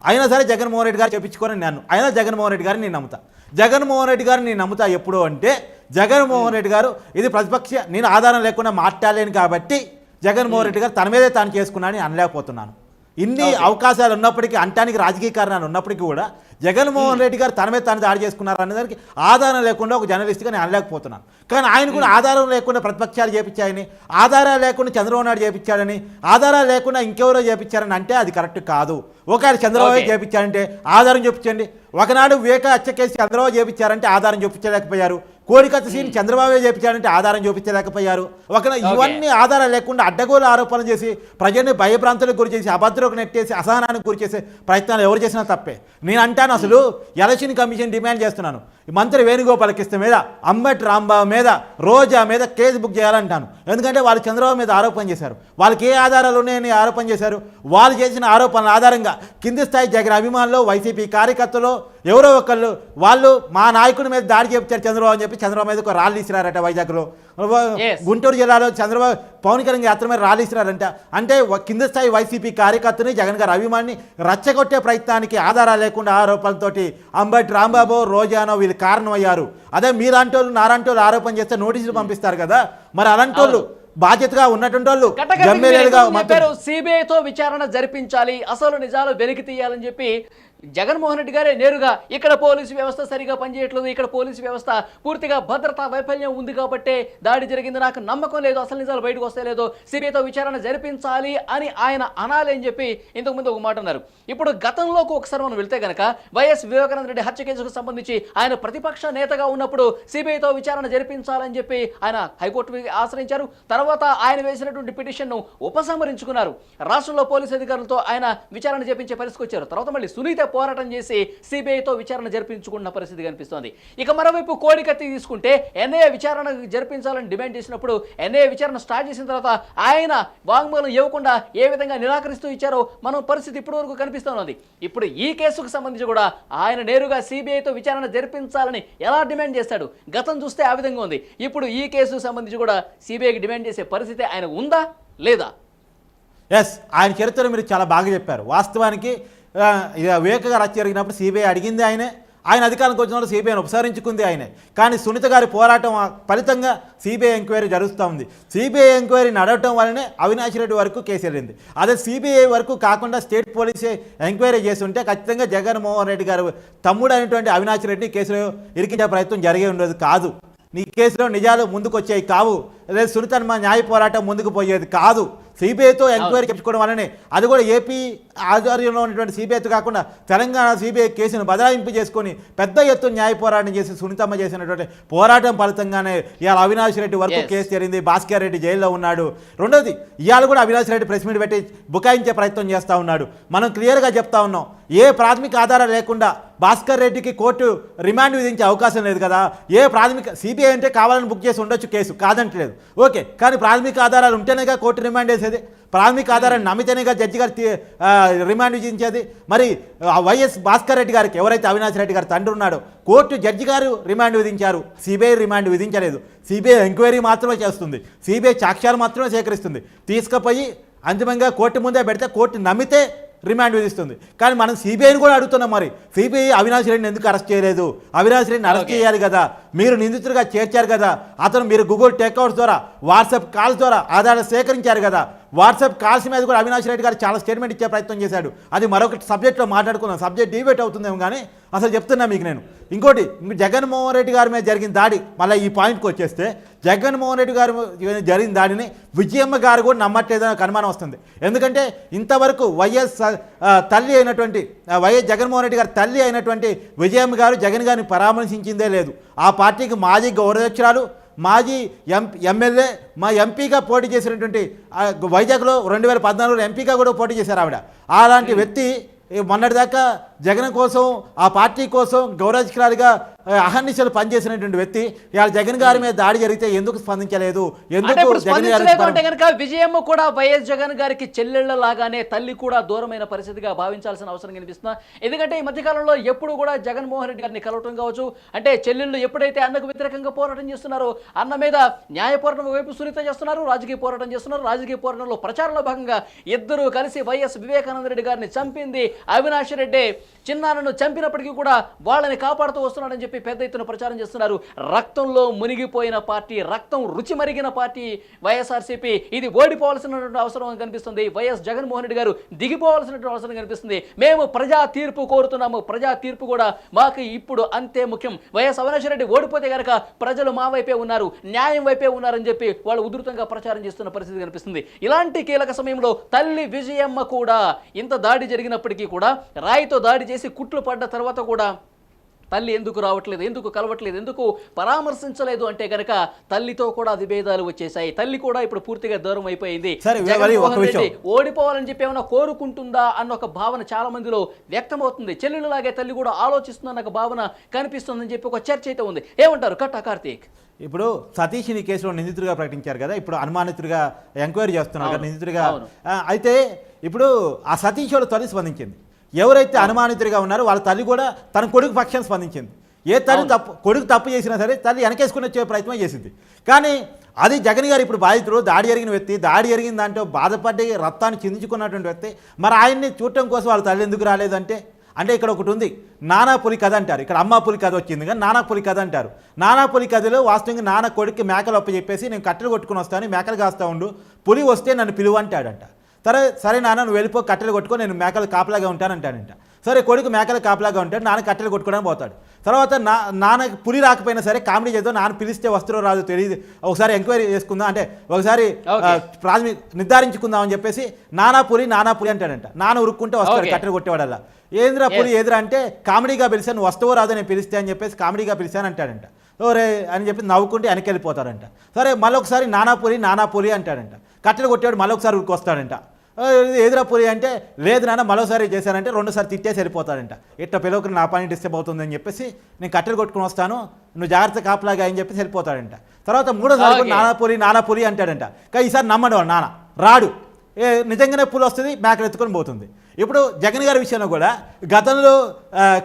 అయినా సరే జగన్మోహన్ రెడ్డి గారు చెప్పించుకొని నేను అయినా జగన్మోహన్ రెడ్డి గారిని నేను నమ్ముతా. జగన్మోహన్ రెడ్డి గారిని నేను నమ్ముతా ఎప్పుడు అంటే, జగన్మోహన్ రెడ్డి గారు ఇది ప్రతిపక్ష, నేను ఆధారం లేకుండా మాట్లాడలేను కాబట్టి జగన్మోహన్ రెడ్డి గారు తన మీదే తాను చేసుకున్నానని అనలేకపోతున్నాను. ఇన్ని అవకాశాలు ఉన్నప్పటికీ, అంటానికి రాజకీయ కారణాలు ఉన్నప్పటికీ కూడా జగన్మోహన్ రెడ్డి గారు తన మీద తాను దాడి చేసుకున్నారు అనేదానికి ఆధారం లేకుండా ఒక జర్నలిస్ట్గా నేను అనలేకపోతున్నాను. కానీ ఆయన కూడా ఆధారం లేకుండా ప్రతిపక్షాలు చేపించాయని, ఆధారాలు లేకుండా చంద్రబాబు నాయుడు చేపించాడని, ఆధారాలు లేకుండా ఇంకెవరో చేపించారని అంటే అది కరెక్ట్ కాదు. ఒకవేళ చంద్రబాబు చేపించారంటే ఆధారం చూపించండి. ఒకనాడు వివేక హత్య కేసు చంద్రబాబు చేపించారంటే ఆధారం చూపించలేకపోయారు. కోడికత్తి సీన్ చంద్రబాబు చేపించారంటే ఆధారం చూపించలేకపోయారు. ఇవన్నీ ఆధారాలు లేకుండా అడ్డగోలు ఆరోపణలు చేసి ప్రజల్ని భయభ్రాంతులకు గురి చేసి, అభద్రకు నెట్టేసి, అసహనానికి గురి చేసే ప్రయత్నాలు ఎవరు చేసినా తప్పే. నేను అంటాను, అసలు ఎలక్షన్ కమిషన్ డిమాండ్ చేస్తున్నాను, మంత్రి వేణుగోపాలకృష్ణ మీద, అంబటి రాంబాబు మీద, రోజా మీద కేసు బుక్ చేయాలంటాను. ఎందుకంటే వాళ్ళు చంద్రబాబు మీద ఆరోపణ చేశారు. వాళ్ళకి ఏ ఆధారాలు ఉన్నాయని ఆరోపణ చేశారు. వాళ్ళు చేసిన ఆరోపణల ఆధారంగా కింది స్థాయి జగన్ అభిమానులు, వైసీపీ కార్యకర్తలు ఎవరో ఒకళ్ళు వాళ్ళు మా నాయకుడి మీద దాడి చేపించారు చంద్రబాబు అని చెప్పి చంద్రబాబు మీద ఒక రాళ్ళు ఇచ్చినారట. వైజాగ్లో, గుంటూరు జిల్లాలో చంద్రబాబు పవన్ కళ్యాణ్ యాత్ర మీద రాళ్ళు ఇచ్చినారంట. అంటే కింది స్థాయి వైసీపీ కార్యకర్తని, జగన్ గారి అభిమాని రచ్చగొట్టే ప్రయత్నానికి ఆధారాలు లేకుండా ఆరోపణలతోటి అంబటి రాంబాబు, రోజానో వీళ్ళు కారణమయ్యారు. అదే మీలాంటోళ్ళు నారాంటోళ్ళు ఆరోపణ చేస్తే నోటీసులు పంపిస్తారు కదా, మరి అలాంటోళ్ళు బాధ్యతగా ఉన్నటువంటి వాళ్ళు ఎమ్మెల్యేలుగా సిబిఐతో విచారణ జరిపించాలి, అసలు నిజాలు వెలికి తీయాలని చెప్పి జగన్మోహన్ రెడ్డి గారే నేరుగా ఇక్కడ పోలీసు వ్యవస్థ సరిగా పనిచేయట్లేదు, ఇక్కడ పోలీసు వ్యవస్థ పూర్తిగా భద్రతా వైఫల్యం ఉంది కాబట్టి దాడి జరిగింది, నాకు నమ్మకం లేదు, అసలు నిజాలు బయటకు వస్తే లేదు, సిబిఐతో విచారణ జరిపించాలి అని ఆయన అనాలి అని చెప్పి ఇంతకుముందు ఒక మాట అన్నారు. ఇప్పుడు గతంలోకి ఒకసారి మనం వెళ్తే గనక వైఎస్ వివేకానంద రెడ్డి హత్య కేసుకు సంబంధించి ఆయన ప్రతిపక్ష నేతగా ఉన్నప్పుడు సిబిఐతో విచారణ జరిపించాలని చెప్పి ఆయన హైకోర్టు ఆశ్రయించారు. తర్వాత ఆయన వేసినటువంటి పిటిషన్ను ఉపసంహరించుకున్నారు. రాష్ట్రంలో పోలీసు అధికారులతో ఆయన విచారణ చేపించే పరిస్థితికి వచ్చారు. తర్వాత మళ్ళీ సునీత పోరాటం చేసి సిబిఐతో విచారణ జరిపించుకున్న పరిస్థితి కనిపిస్తోంది. ఇక మరోవైపు కోడికత్తి తీసుకుంటే ఎన్ఐఏ విచారణ జరిపించాలని డిమాండ్ చేసినప్పుడు ఎన్ఐఏ విచారణ స్టార్ట్ చేసిన తర్వాత ఆయన వాంగ్మూలం ఇవ్వకుండా ఏ విధంగా నిరాకరిస్తూ ఇచ్చారో మనం పరిస్థితి ఇప్పటి వరకు కనిపిస్తున్నది. ఇప్పుడు ఈ కేసుకు సంబంధించి కూడా ఆయన నేరుగా సిబిఐతో విచారణ జరిపించాలని ఎలా డిమాండ్ చేస్తాడు? గతం చూస్తే ఆ విధంగా ఉంది. ఇప్పుడు ఈ కేసుకు సంబంధించి కూడా సిబిఐకి డిమాండ్ చేసే పరిస్థితి ఆయన ఉందా లేదా? ఎస్, ఆయన చరిత్ర మీరు చాలా బాగా చెప్పారు. వాస్తవానికి వివేక గారు హత్య జరిగినప్పుడు సిబిఐ అడిగింది ఆయన అధికారంకి వచ్చినప్పుడు సిబిఐని ఉపసంహరించుకుంది ఆయనే. కానీ సునీత గారి పోరాటం ఫలితంగా సిబిఐ ఎంక్వైరీ జరుగుతూ ఉంది. సిబిఐ ఎంక్వైరీ నడవటం వల్లనే అవినాష్ రెడ్డి వరకు కేసు వెళ్ళింది. అదే సిబిఐ వరకు కాకుండా స్టేట్ పోలీసే ఎంక్వైరీ చేసి ఉంటే ఖచ్చితంగా జగన్మోహన్ రెడ్డి గారు తమ్ముడు అయినటువంటి అవినాష్ రెడ్డి కేసులో ఇరికించే ప్రయత్నం జరిగే ఉండేది కాదు. నీ కేసులో నిజాలు ముందుకు వచ్చేవి కావు, అదే సునీత న్యాయ పోరాటం ముందుకు పోయేది కాదు. సిబిఐతో ఎంక్వైరీ చెప్పుకోవడం వల్లనే, అది కూడా ఏపీ ఆధ్వర్యంలో ఉన్నటువంటి సిబిఐతో కాకుండా తెలంగాణ సిబిఐ కేసును బదలాయింపు చేసుకొని పెద్ద ఎత్తున న్యాయ పోరాటం చేసి సునీతమ్మ చేసినటువంటి పోరాటం ఫలితంగానే ఇవాళ అవినాష్ రెడ్డి వరకు కేసు జరిగింది. భాస్కర్ రెడ్డి జైల్లో ఉన్నాడు. రెండోది, ఇవాళ కూడా అవినాష్ రెడ్డి ప్రెస్ మీట్ పెట్టి బుకాయించే ప్రయత్నం చేస్తూ ఉన్నాడు. మనం క్లియర్గా చెప్తా ఉన్నాం, ఏ ప్రాథమిక ఆధారం లేకుండా భాస్కర్ రెడ్డికి కోర్టు రిమాండ్ విధించే అవకాశం లేదు కదా. ఏ ప్రాథమిక సిబిఐ అంటే కావాలని బుక్ చేసి ఉండొచ్చు కేసు, కాదంటలేదు, ఓకే. కానీ ప్రాథమిక ఆధారాలు ఉంటేనేగా కోర్టు రిమాండ్ వేసేది, ప్రాథమిక ఆధారాన్ని నమ్మితేనేగా జడ్జి గారు రిమాండ్ విధించేది. మరి వైఎస్ భాస్కర్ రెడ్డి గారికి, ఎవరైతే అవినాష్ రెడ్డి గారు తండ్రి ఉన్నాడో, కోర్టు జడ్జి గారు రిమాండ్ విధించారు, సిబిఐ రిమాండ్ విధించలేదు. సిబిఐ ఎంక్వైరీ మాత్రమే చేస్తుంది, సిబిఐ సాక్ష్యాలు మాత్రమే సేకరిస్తుంది. తీసుకుపోయి అంతిమంగా కోర్టు ముందే పెడితే కోర్టు నమ్మితే రిమాండ్ విధిస్తుంది. కానీ మనం సిబిఐని కూడా అడుగుతున్నాం, మరి సిబిఐ అవినాష్ రెడ్డిని ఎందుకు అరెస్ట్ చేయలేదు? అవినాష్ రెడ్డిని అరెస్ట్ చేయాలి కదా, మీరు నిందితుడిగా చేర్చారు కదా, మీరు గూగుల్ టేక్అవుట్స్ ద్వారా, వాట్సాప్ కాల్స్ ద్వారా ఆధారాలు సేకరించారు కదా. వాట్సాప్ కాల్స్ మీద కూడా అవినాష్ రెడ్డి గారు చాలా స్టేట్మెంట్ ఇచ్చే ప్రయత్నం చేశాడు. అది మరొక సబ్జెక్ట్లో మాట్లాడుకున్నాం, సబ్జెక్ట్ డిబేట్ అవుతుందేమో. కానీ అసలు చెప్తున్నా మీకు నేను ఇంకోటి, జగన్మోహన్ రెడ్డి గారి మీద జరిగిన దాడి, మళ్ళీ ఈ పాయింట్కి వచ్చేస్తే జగన్మోహన్ రెడ్డి గారి జరిగిన దాడిని విజయమ్మ గారు కూడా నమ్మట్లేదని ఒక అనుమానం వస్తుంది. ఎందుకంటే ఇంతవరకు వైఎస్ తల్లి అయినటువంటి జగన్మోహన్ రెడ్డి గారి తల్లి అయినటువంటి విజయమ్మ గారు జగన్ గారిని పరామర్శించిందే లేదు. ఆ పార్టీకి మాజీ గౌరవాధ్యక్షురాలు, మాజీ ఎమ్మెల్యే, మా ఎంపీగా పోటీ చేసినటువంటి వైజాగ్లో 2014లో ఎంపీగా కూడా పోటీ చేశారు ఆవిడ. అలాంటి వ్యక్తి మొన్నటిదాకా జగన్ కోసం, ఆ పార్టీ కోసం గౌరవాధ్యక్షురాలిగా అహర్నిశలు పనిచేసినటువంటి వ్యక్తి ఇవాళ జగన్ గారి మీద దాడి జరిగితే ఎందుకు స్పందించలేదు? అంటే కనుక విజయమ్మ కూడా వైఎస్ జగన్ గారికి చెల్లెళ్ల లాగానే తల్లి కూడా దూరమైన పరిస్థితిగా భావించాల్సిన అవసరం కనిపిస్తున్నా. ఎందుకంటే ఈ మధ్యకాలంలో ఎప్పుడు కూడా జగన్మోహన్ రెడ్డి గారిని కలవటం కావచ్చు, అంటే చెల్లెళ్ళు ఎప్పుడైతే అన్నకు వ్యతిరేకంగా పోరాటం చేస్తున్నారో, అన్న మీద న్యాయ పోరాటం వైపు సునీత చేస్తున్నారు, రాజకీయ పోరాటం చేస్తున్నారు. రాజకీయ పోరాటంలో ప్రచారంలో భాగంగా ఇద్దరు కలిసి వైఎస్ వివేకానంద రెడ్డి గారిని చంపింది అవినాష్ రెడ్డి, చిన్నాన్నను చంపినప్పటికీ కూడా వాళ్ళని కాపాడుతూ వస్తున్నాడని చెప్పి పెద్ద ఎత్తున ప్రచారం చేస్తున్నారు. రక్తంలో మునిగిపోయిన పార్టీ, రక్తం రుచి మరిగిన పార్టీ వైఎస్ఆర్సీపీ. ఇది ఓడిపోవాల్సినటువంటి అవసరం కనిపిస్తుంది. వైఎస్ జగన్మోహన్ రెడ్డి గారు దిగిపోవాల్సినటువంటి అవసరం కనిపిస్తుంది. మేము ప్రజా తీర్పు కోరుతున్నాము, ప్రజా తీర్పు కూడా మాకు ఇప్పుడు అంతే ముఖ్యం. వైఎస్ అవినాష్ రెడ్డి ఓడిపోతే కనుక ప్రజలు మా వైపే ఉన్నారు, న్యాయం వైపే ఉన్నారని చెప్పి వాళ్ళు ఉధృతంగా ప్రచారం చేస్తున్న పరిస్థితి కనిపిస్తుంది. ఇలాంటి కీలక సమయంలో తల్లి విజయమ్మ కూడా ఇంత దాడి జరిగినప్పటికీ కూడా, రాయితో దాడి చేసి కుట్లు పడ్డ తర్వాత కూడా తల్లి ఎందుకు రావట్లేదు, ఎందుకు కలవట్లేదు, ఎందుకు పరామర్శించలేదు అంటే కనుక తల్లితో కూడా విభేదాలు వచ్చేసాయి. తల్లి కూడా ఇప్పుడు పూర్తిగా దూరం అయిపోయింది. ఓడిపోవాలని చెప్పి ఏమైనా కోరుకుంటుందా అన్న ఒక భావన చాలా మందిలో వ్యక్తమవుతుంది. చెల్లెళ్ళలాగే తల్లి కూడా ఆలోచిస్తుందన్న ఒక భావన కనిపిస్తుందని చెప్పి ఒక చర్చ అయితే ఉంది. ఏమంటారు కట్టా కార్తీక్? ఇప్పుడు సతీష్ని కేసులో నిందితుడిగా ప్రకటించారు కదా, ఇప్పుడు అనుమానితుడిగా ఎంక్వైరీ చేస్తున్నారు కదా నిందితుడిగా. అయితే ఇప్పుడు ఆ సతీష్ వాళ్ళ తల్లి స్పందించింది. ఎవరైతే అనుమానితుడిగా ఉన్నారో వాళ్ళ తల్లి కూడా తన కొడుకు పక్షం స్పందించింది. ఏ తల్లి కొడుకు తప్పు చేసినా సరే తల్లి వెనకేసుకుని వచ్చే ప్రయత్నం చేసింది. కానీ అది జగన్ గారు ఇప్పుడు బాధితుడు, దాడి జరిగిన వ్యక్తి, దాడి జరిగిన దాంట్లో బాధపడి రక్తాన్ని చిందించుకున్నటువంటి వ్యక్తి, మరి ఆయన్ని చూడటం కోసం వాళ్ళ తల్లి ఎందుకు రాలేదంటే అంటే ఇక్కడ ఒకటి ఉంది, నానా పులి కథ అంటారు. ఇక్కడ అమ్మ పులి కథ వచ్చింది కానీ నానా పులి కథ అంటారు. నానా పులి కథలో వాస్తవంగా నాన్న కొడుకు మేకలు అప్ప చెప్పేసి నేను కట్టెలు కొట్టుకుని వస్తాను, మేకలు కాస్తా ఉండు, పులి వస్తే నన్ను పిలువ అంటాడంట. సరే నాన్న నువ్వు వెళ్ళిపో, కట్టెలు కొట్టుకో, నేను మేకలు కాపలాగా ఉంటానంటాడంట. సరే కొడుకు మేకలు కాపలాగా ఉంటాడు, నాన్న కట్టెలు కొట్టుకోవడానికి పోతాడు. తర్వాత నాన్నకి పులి రాకపోయినా సరే కామెడీ చేద్దాం, నాన్న పిలిస్తే వస్తారో రాదో తెలియదు, ఒకసారి ఎంక్వైరీ చేసుకుందాం, అంటే ఒకసారి ప్రాథమిక నిర్ధారించుకుందాం అని చెప్పేసి నానా పులి అంటాడంట. నాన్న ఉరుక్కుంటే వస్తాడు కట్టెలు కొట్టేవాడల్లా. ఏంద్రా పులి ఎదురా అంటే కామెడీగా పిలిచాను, నువ్వు వస్తావో రాదో నేను పిలిస్తే అని చెప్పేసి కామెడీగా పిలిచాను అంటాడంట. ఓరే అని చెప్పి నవ్వుకుంటే వెనకెళ్ళిపోతాడంట. సరే మళ్ళొకసారి నానా పులి అంటాడంట. కట్టెలు కొట్టేవాడు మళ్ళొకసారి ఉరికి వస్తాడంట. ఎదురా పులి అంటే లేదు నాన్న మరోసారి చేశానంటే 2సారి తిట్టేసి వెళ్ళిపోతాడంట. ఇట్లా పిలవకు నా పని డిస్టర్బ్ అవుతుందని చెప్పేసి నేను కట్టెలు కొట్టుకుని వస్తాను, నువ్వు జాగ్రత్త కాపలాగా అని చెప్పేసి వెళ్ళిపోతాడంట. తర్వాత 3సారి నానా పులి అంటాడంట. కానీ ఈసారి నమ్మడు నాన్న, రాడు, నిజంగానే పులి వస్తుంది, మేకలు ఎత్తుకొని పోతుంది. ఇప్పుడు జగన్ గారి విషయంలో కూడా గతంలో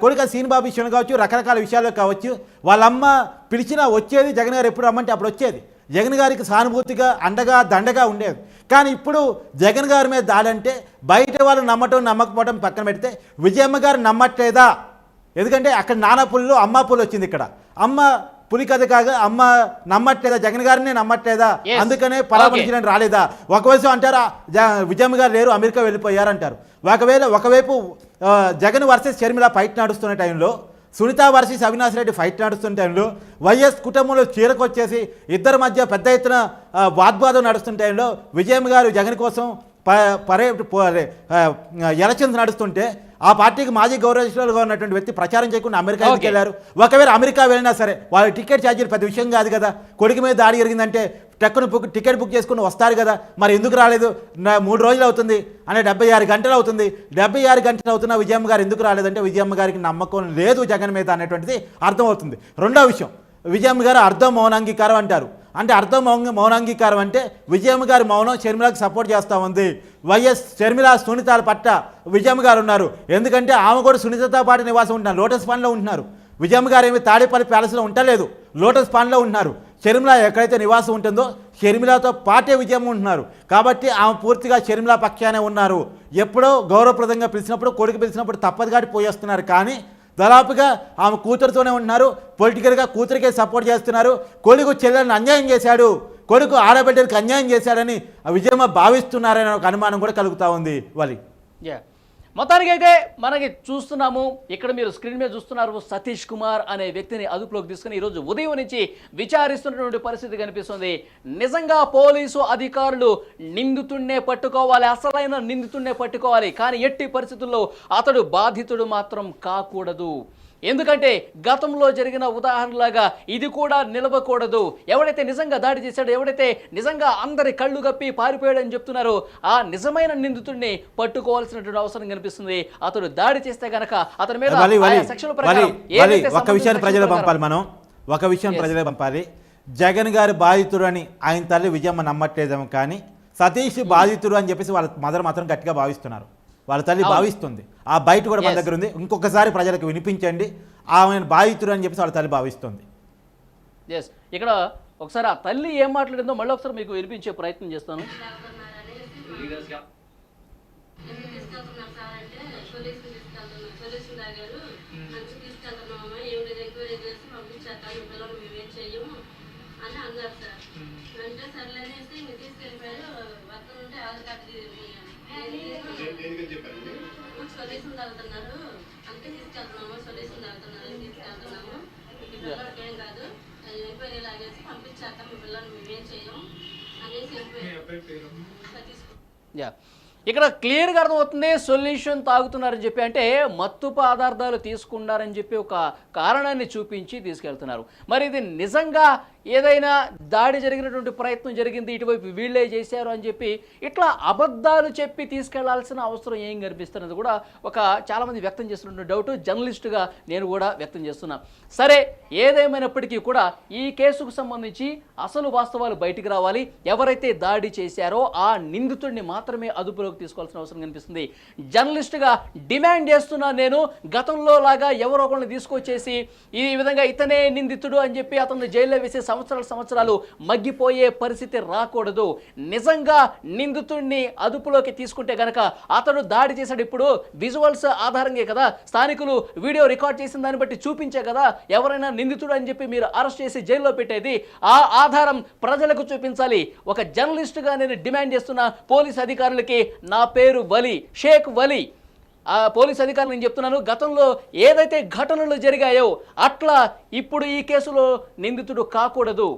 కొడుక సీనిబాబు విషయంలో కావచ్చు, రకరకాల విషయాల్లో కావచ్చు, వాళ్ళమ్మ పిలిచినా వచ్చేది, జగన్ గారు ఎప్పుడు రమ్మంటే అప్పుడు వచ్చేది, జగన్ గారికి సానుభూతిగా అండగా దండగా ఉండేది. కానీ ఇప్పుడు జగన్ గారి మీద దాడంటే బయట వాళ్ళు నమ్మకపోవడం పక్కన పెడితే విజయమ్మ గారు నమ్మట్లేదా? ఎందుకంటే అక్కడ నానా పులిలో అమ్మ పులి వచ్చింది, ఇక్కడ అమ్మ పులి కథ కాగా అమ్మ నమ్మట్లేదా, జగన్ గారినే నమ్మట్లేదా, అందుకనే పరామర్శించడానికి రాలేదా? ఒకవైపు అంటారా విజయమ్మ గారు లేరు, అమెరికా వెళ్ళిపోయారంటారు. ఒకవైపు జగన్ వర్సెస్ షర్మిల ఫైట్ నడుస్తున్న టైంలో, సునీత వర్సెస్ అవినాష్ రెడ్డి ఫైట్ నడుస్తున్న టైంలో, వైఎస్ కుటుంబంలో చీరకొచ్చేసి ఇద్దరి మధ్య పెద్ద ఎత్తున వాగ్వాదం నడుస్తున్న టైంలో విజయమ్మ గారు జగన్ కోసం ఎలక్షన్స్ నడుస్తుంటే ఆ పార్టీకి మాజీ గౌరవగా ఉన్నటువంటి వ్యక్తి ప్రచారం చేయకుండా అమెరికా ఎందుకు వెళ్ళారు? ఒకవేళ అమెరికా వెళ్ళినా సరే వాళ్ళ టికెట్ ఛార్జీలు పెద్ద విషయం కాదు కదా. కొడుకు మీద దాడి జరిగిందంటే టికెట్ బుక్ చేసుకుని వస్తారు కదా, మరి ఎందుకు రాలేదు? 3 రోజులు అవుతుంది అంటే 76 గంటలు అవుతుంది. 76 గంటలు అవుతున్న విజయమ్మ గారు ఎందుకు రాలేదంటే విజయమ్మ గారికి నమ్మకం లేదు జగన్ మీద అనేటువంటిది అర్థమవుతుంది. రెండో విషయం, విజయమ్మ గారు అర్థం మౌనాంగీకారం అంటారు. అంటే అర్థం మౌనాంగీకారం అంటే విజయమ్మ గారి మౌనం షర్మిలకు సపోర్ట్ చేస్తూ ఉంది. వైఎస్ షర్మిల సునీతల పట్ల విజయమ్మ గారు ఉన్నారు. ఎందుకంటే ఆమె కూడా సునీతతో పాటు నివాసం ఉంటున్నారు, లోటస్ పాండ్లో ఉంటున్నారు. విజయమ్మ గారు ఏమి తాడేపల్లి ప్యాలెస్లో ఉండలేదు, లోటస్ పాండ్లో ఉంటున్నారు. షర్మిల ఎక్కడైతే నివాసం ఉంటుందో షర్మిలతో పాటే విజయమ్మ ఉంటున్నారు. కాబట్టి ఆమె పూర్తిగా షర్మిల పక్షానే ఉన్నారు. ఎప్పుడో గౌరవప్రదంగా పిలిచినప్పుడు, కొడుకు పిలిచినప్పుడు తప్పదు కాబట్టి పోయేస్తున్నారు. కానీ దాదాపుగా ఆమె కూతురుతోనే ఉంటున్నారు, పొలిటికల్గా కూతురికే సపోర్ట్ చేస్తున్నారు. కొడుకు చెల్లెలను అన్యాయం చేశాడు, కొడుకు ఆడబిడ్డలకు అన్యాయం చేశాడని విజయమ్మ భావిస్తున్నారనే ఒక అనుమానం కూడా కలుగుతూ ఉంది. వలి మొత్తానికి అయితే మనకి చూస్తున్నాము, ఇక్కడ మీరు స్క్రీన్ మీద చూస్తున్నారు, సతీష్ కుమార్ అనే వ్యక్తిని అదుపులోకి తీసుకుని ఈరోజు ఉదయం నుంచి విచారిస్తున్నటువంటి పరిస్థితి కనిపిస్తుంది. నిజంగా పోలీసు అధికారులు నిందితుడినే పట్టుకోవాలి, అసలైన నిందితుడినే పట్టుకోవాలి. కానీ ఎట్టి పరిస్థితుల్లో అతడు బాధితుడు మాత్రం కాకూడదు. ఎందుకంటే గతంలో జరిగిన ఉదాహరణలాగా ఇది కూడా నిలవకూడదు. ఎవడైతే నిజంగా దాడి చేశాడో, ఎవడైతే నిజంగా అందరి కళ్ళు గప్పి పారిపోయాడని చెప్తున్నారో ఆ నిజమైన నిందితుడిని పట్టుకోవాల్సినటువంటి అవసరం కనిపిస్తుంది. అతడు దాడి చేస్తే గనక అతని మీద సెక్షన్ల ప్రకారం ఒక విషయాన్ని ప్రజలు పంపాలి, మనం ఒక విషయం ప్రజలే పంపాలి. జగన్ గారి బాధితుడు అని ఆయన తల్లి విజయమ్మ నమ్మట్లేదేమో, కానీ సతీష్ బాధితుడు అని చెప్పేసి వాళ్ళ మదర్ మాత్రం గట్టిగా భావిస్తున్నారు, వాళ్ళ తల్లి భావిస్తుంది. ఆ బయట కూడా మన దగ్గర ఉంది. ఇంకొకసారి ప్రజలకు వినిపించండి, ఆమె బాధితుడు అని చెప్పేసి వాళ్ళ తల్లి భావిస్తుంది. ఎస్, ఇక్కడ ఒకసారి ఆ తల్లి ఏం మాట్లాడిందో మళ్ళీ ఒకసారి మీకు వినిపించే ప్రయత్నం చేస్తాను. సొల్యూషన్ తాగుతున్నారు అంటే తీసుకెళ్తున్నాము, సొల్యూషన్ తాగుతున్నారు తీసుకెళ్తున్నాము, మీకు పిల్లలకి ఏం కాదు, ఎంక్వైరీ లాగేసి పంపించాక మీ పిల్లలు మేమేం చేయం అనేసి ఇక్కడ క్లియర్గా అర్థమవుతుంది. సొల్యూషన్ తాగుతున్నారని చెప్పి అంటే మత్తు పదార్థాలు తీసుకున్నారని చెప్పి ఒక కారణాన్ని చూపించి తీసుకెళ్తున్నారు. మరి ఇది నిజంగా ఏదైనా దాడి జరిగినటువంటి ప్రయత్నం జరిగింది, ఇటువైపు వీళ్ళే చేశారు అని చెప్పి ఇట్లా అబద్ధాలు చెప్పి తీసుకెళ్లాల్సిన అవసరం ఏం కనిపిస్తున్నది కూడా ఒక చాలామంది వ్యక్తం చేస్తున్న డౌట్, జర్నలిస్టుగా నేను కూడా వ్యక్తం చేస్తున్నా. సరే, ఏదేమైనప్పటికీ కూడా ఈ కేసుకు సంబంధించి అసలు వాస్తవాలు బయటికి రావాలి. ఎవరైతే దాడి చేశారో ఆ నిందితుడిని మాత్రమే అదుపులోకి అదుపులోకి తీసుకోవాల్సిన అవసరం కనిపిస్తుంది. జర్నలిస్ట్గా డిమాండ్ చేస్తున్నా నేను, గతంలో లాగా ఎవరో ఒకరిని తీసుకొచ్చేసి ఈ విధంగా ఇతనే నిందితుడు అని చెప్పి అతను జైల్లో వేసే సంవత్సరాలు మగ్గిపోయే పరిస్థితి రాకూడదు. నిజంగా నిందితుడిని అదుపులోకి తీసుకుంటే గనక అతను దాడి చేశాడు. ఇప్పుడు విజువల్స్ ఆధారంగా కదా, స్థానికులు వీడియో రికార్డ్ చేసిన దాన్ని బట్టి చూపించే కదా ఎవరైనా నిందితుడు అని చెప్పి మీరు అరెస్ట్ చేసి జైల్లో పెట్టేది. ఆ ఆధారం ప్రజలకు చూపించాలి. ఒక జర్నలిస్టుగా నేను డిమాండ్ చేస్తున్న పోలీస్ అధికారులకి, నా పేరు వలి, షేక్ వలి. ఆ పోలీస్ అధికారులు నేను చెప్తున్నాను, గతంలో ఏదైతే ఘటనలు జరిగాయో అట్లా ఇప్పుడు ఈ కేసులో నిందితుడు కాకూడదు.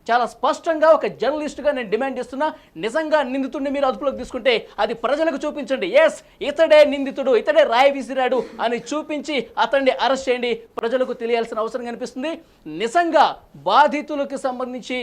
చాలా స్పష్టంగా ఒక జర్నలిస్ట్గా నేను డిమాండ్ చేస్తున్నా, నిజంగా నిందితుడిని మీరు అదుపులోకి తీసుకుంటే అది ప్రజలకు చూపించండి. ఎస్, ఇతడే నిందితుడు, ఇతడే రాయి విసిరాడు అని చూపించి అతన్ని అరెస్ట్ చేయండి. ప్రజలకు తెలియాల్సిన అవసరం కనిపిస్తుంది. నిజంగా బాధితులకు సంబంధించి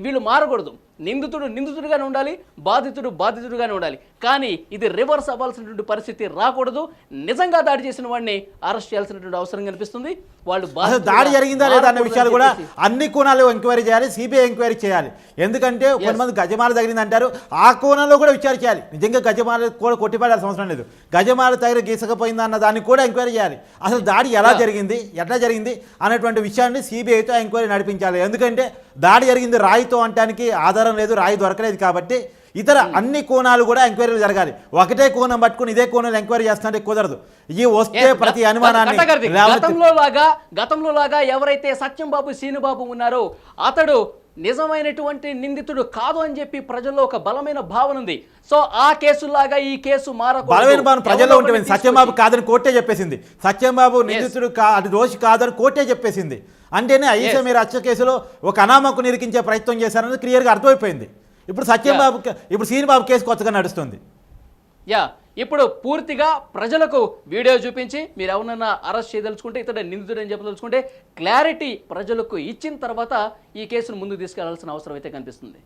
వీళ్ళు మారకూడదు. నిందితుడు నిందితుడిగానే ఉండాలి, బాధితుడు బాధితుడిగానే ఉండాలి. కానీ ఇది రివర్స్ అవ్వాల్సినటువంటి పరిస్థితి రాకూడదు. నిజంగా దాడి చేసిన వాడిని అరెస్ట్ చేయాల్సినటువంటి అవసరం కనిపిస్తుంది. వాళ్ళు దాడి జరిగిందా లేదా అన్న విషయాలు కూడా అన్ని కోణాలు ఎంక్వైరీ చేయాలి, సిబిఐ ఎంక్వైరీ చేయాలి. ఎందుకంటే కొంతమంది గజమాల తగిలింది అంటారు, ఆ కోణంలో కూడా విచారణ చేయాలి. నిజంగా గజమాల కూడా కొట్టిపడాల్సిన అవసరం లేదు, గజమాల తగిలి గీసకపోయిందా అన్న దాన్ని కూడా ఎంక్వైరీ చేయాలి. అసలు దాడి ఎలా జరిగింది, ఎట్లా జరిగింది అనేటువంటి విషయాన్ని సిబిఐతో ఎంక్వైరీ నడిపించాలి. ఎందుకంటే దాడి జరిగింది రాయితో అంటానికి ఆధారం లేదు, రాయి దొరకలేదు. కాబట్టి ఇతర అన్ని కోణాలు కూడా ఎంక్వైరీలు జరగాలి. ఒకటే కోణం పట్టుకుని ఇదే కోణంలో ఎంక్వైరీ చేస్తుంటే కుదరదు. ఈ వస్తే ప్రతి అనుమానాన్ని గతంలో లాగా ఎవరైతే సత్యంబాబు శ్రీనుబాబు ఉన్నారో అతడు నిజమైనటువంటి నిందితుడు కాదు అని చెప్పి ప్రజల్లో ఒక బలమైన భావన ఉంది. సో ఆ కేసులాగా ఈ కేసు బలమైన భావన ప్రజల్లో ఉంటుంది. సత్యంబాబు కాదని కోర్టే చెప్పేసింది, సత్యంబాబు నిందితుడు అది దోషి కాదని కోర్టే చెప్పేసింది. అంటేనే ఐసే మీరు హత్య కేసులో ఒక అనామకు నిరికించే ప్రయత్నం చేశారని క్లియర్గా అర్థమైపోయింది. ఇప్పుడు సత్యంబాబు ఇప్పుడు శ్రీనిబాబు కేసు కొత్తగా నడుస్తుంది. ఇప్పుడు పూర్తిగా ప్రజలకు వీడియో చూపించి మీరు ఎవరన్నా అరెస్ట్ చేయదలుచుకుంటే, ఇతడు నిందితుడు అని చెప్పదలుచుకుంటే క్లారిటీ ప్రజలకు ఇచ్చిన తర్వాత ఈ కేసును ముందుకు తీసుకెళ్లాల్సిన అవసరం అయితే కనిపిస్తుంది.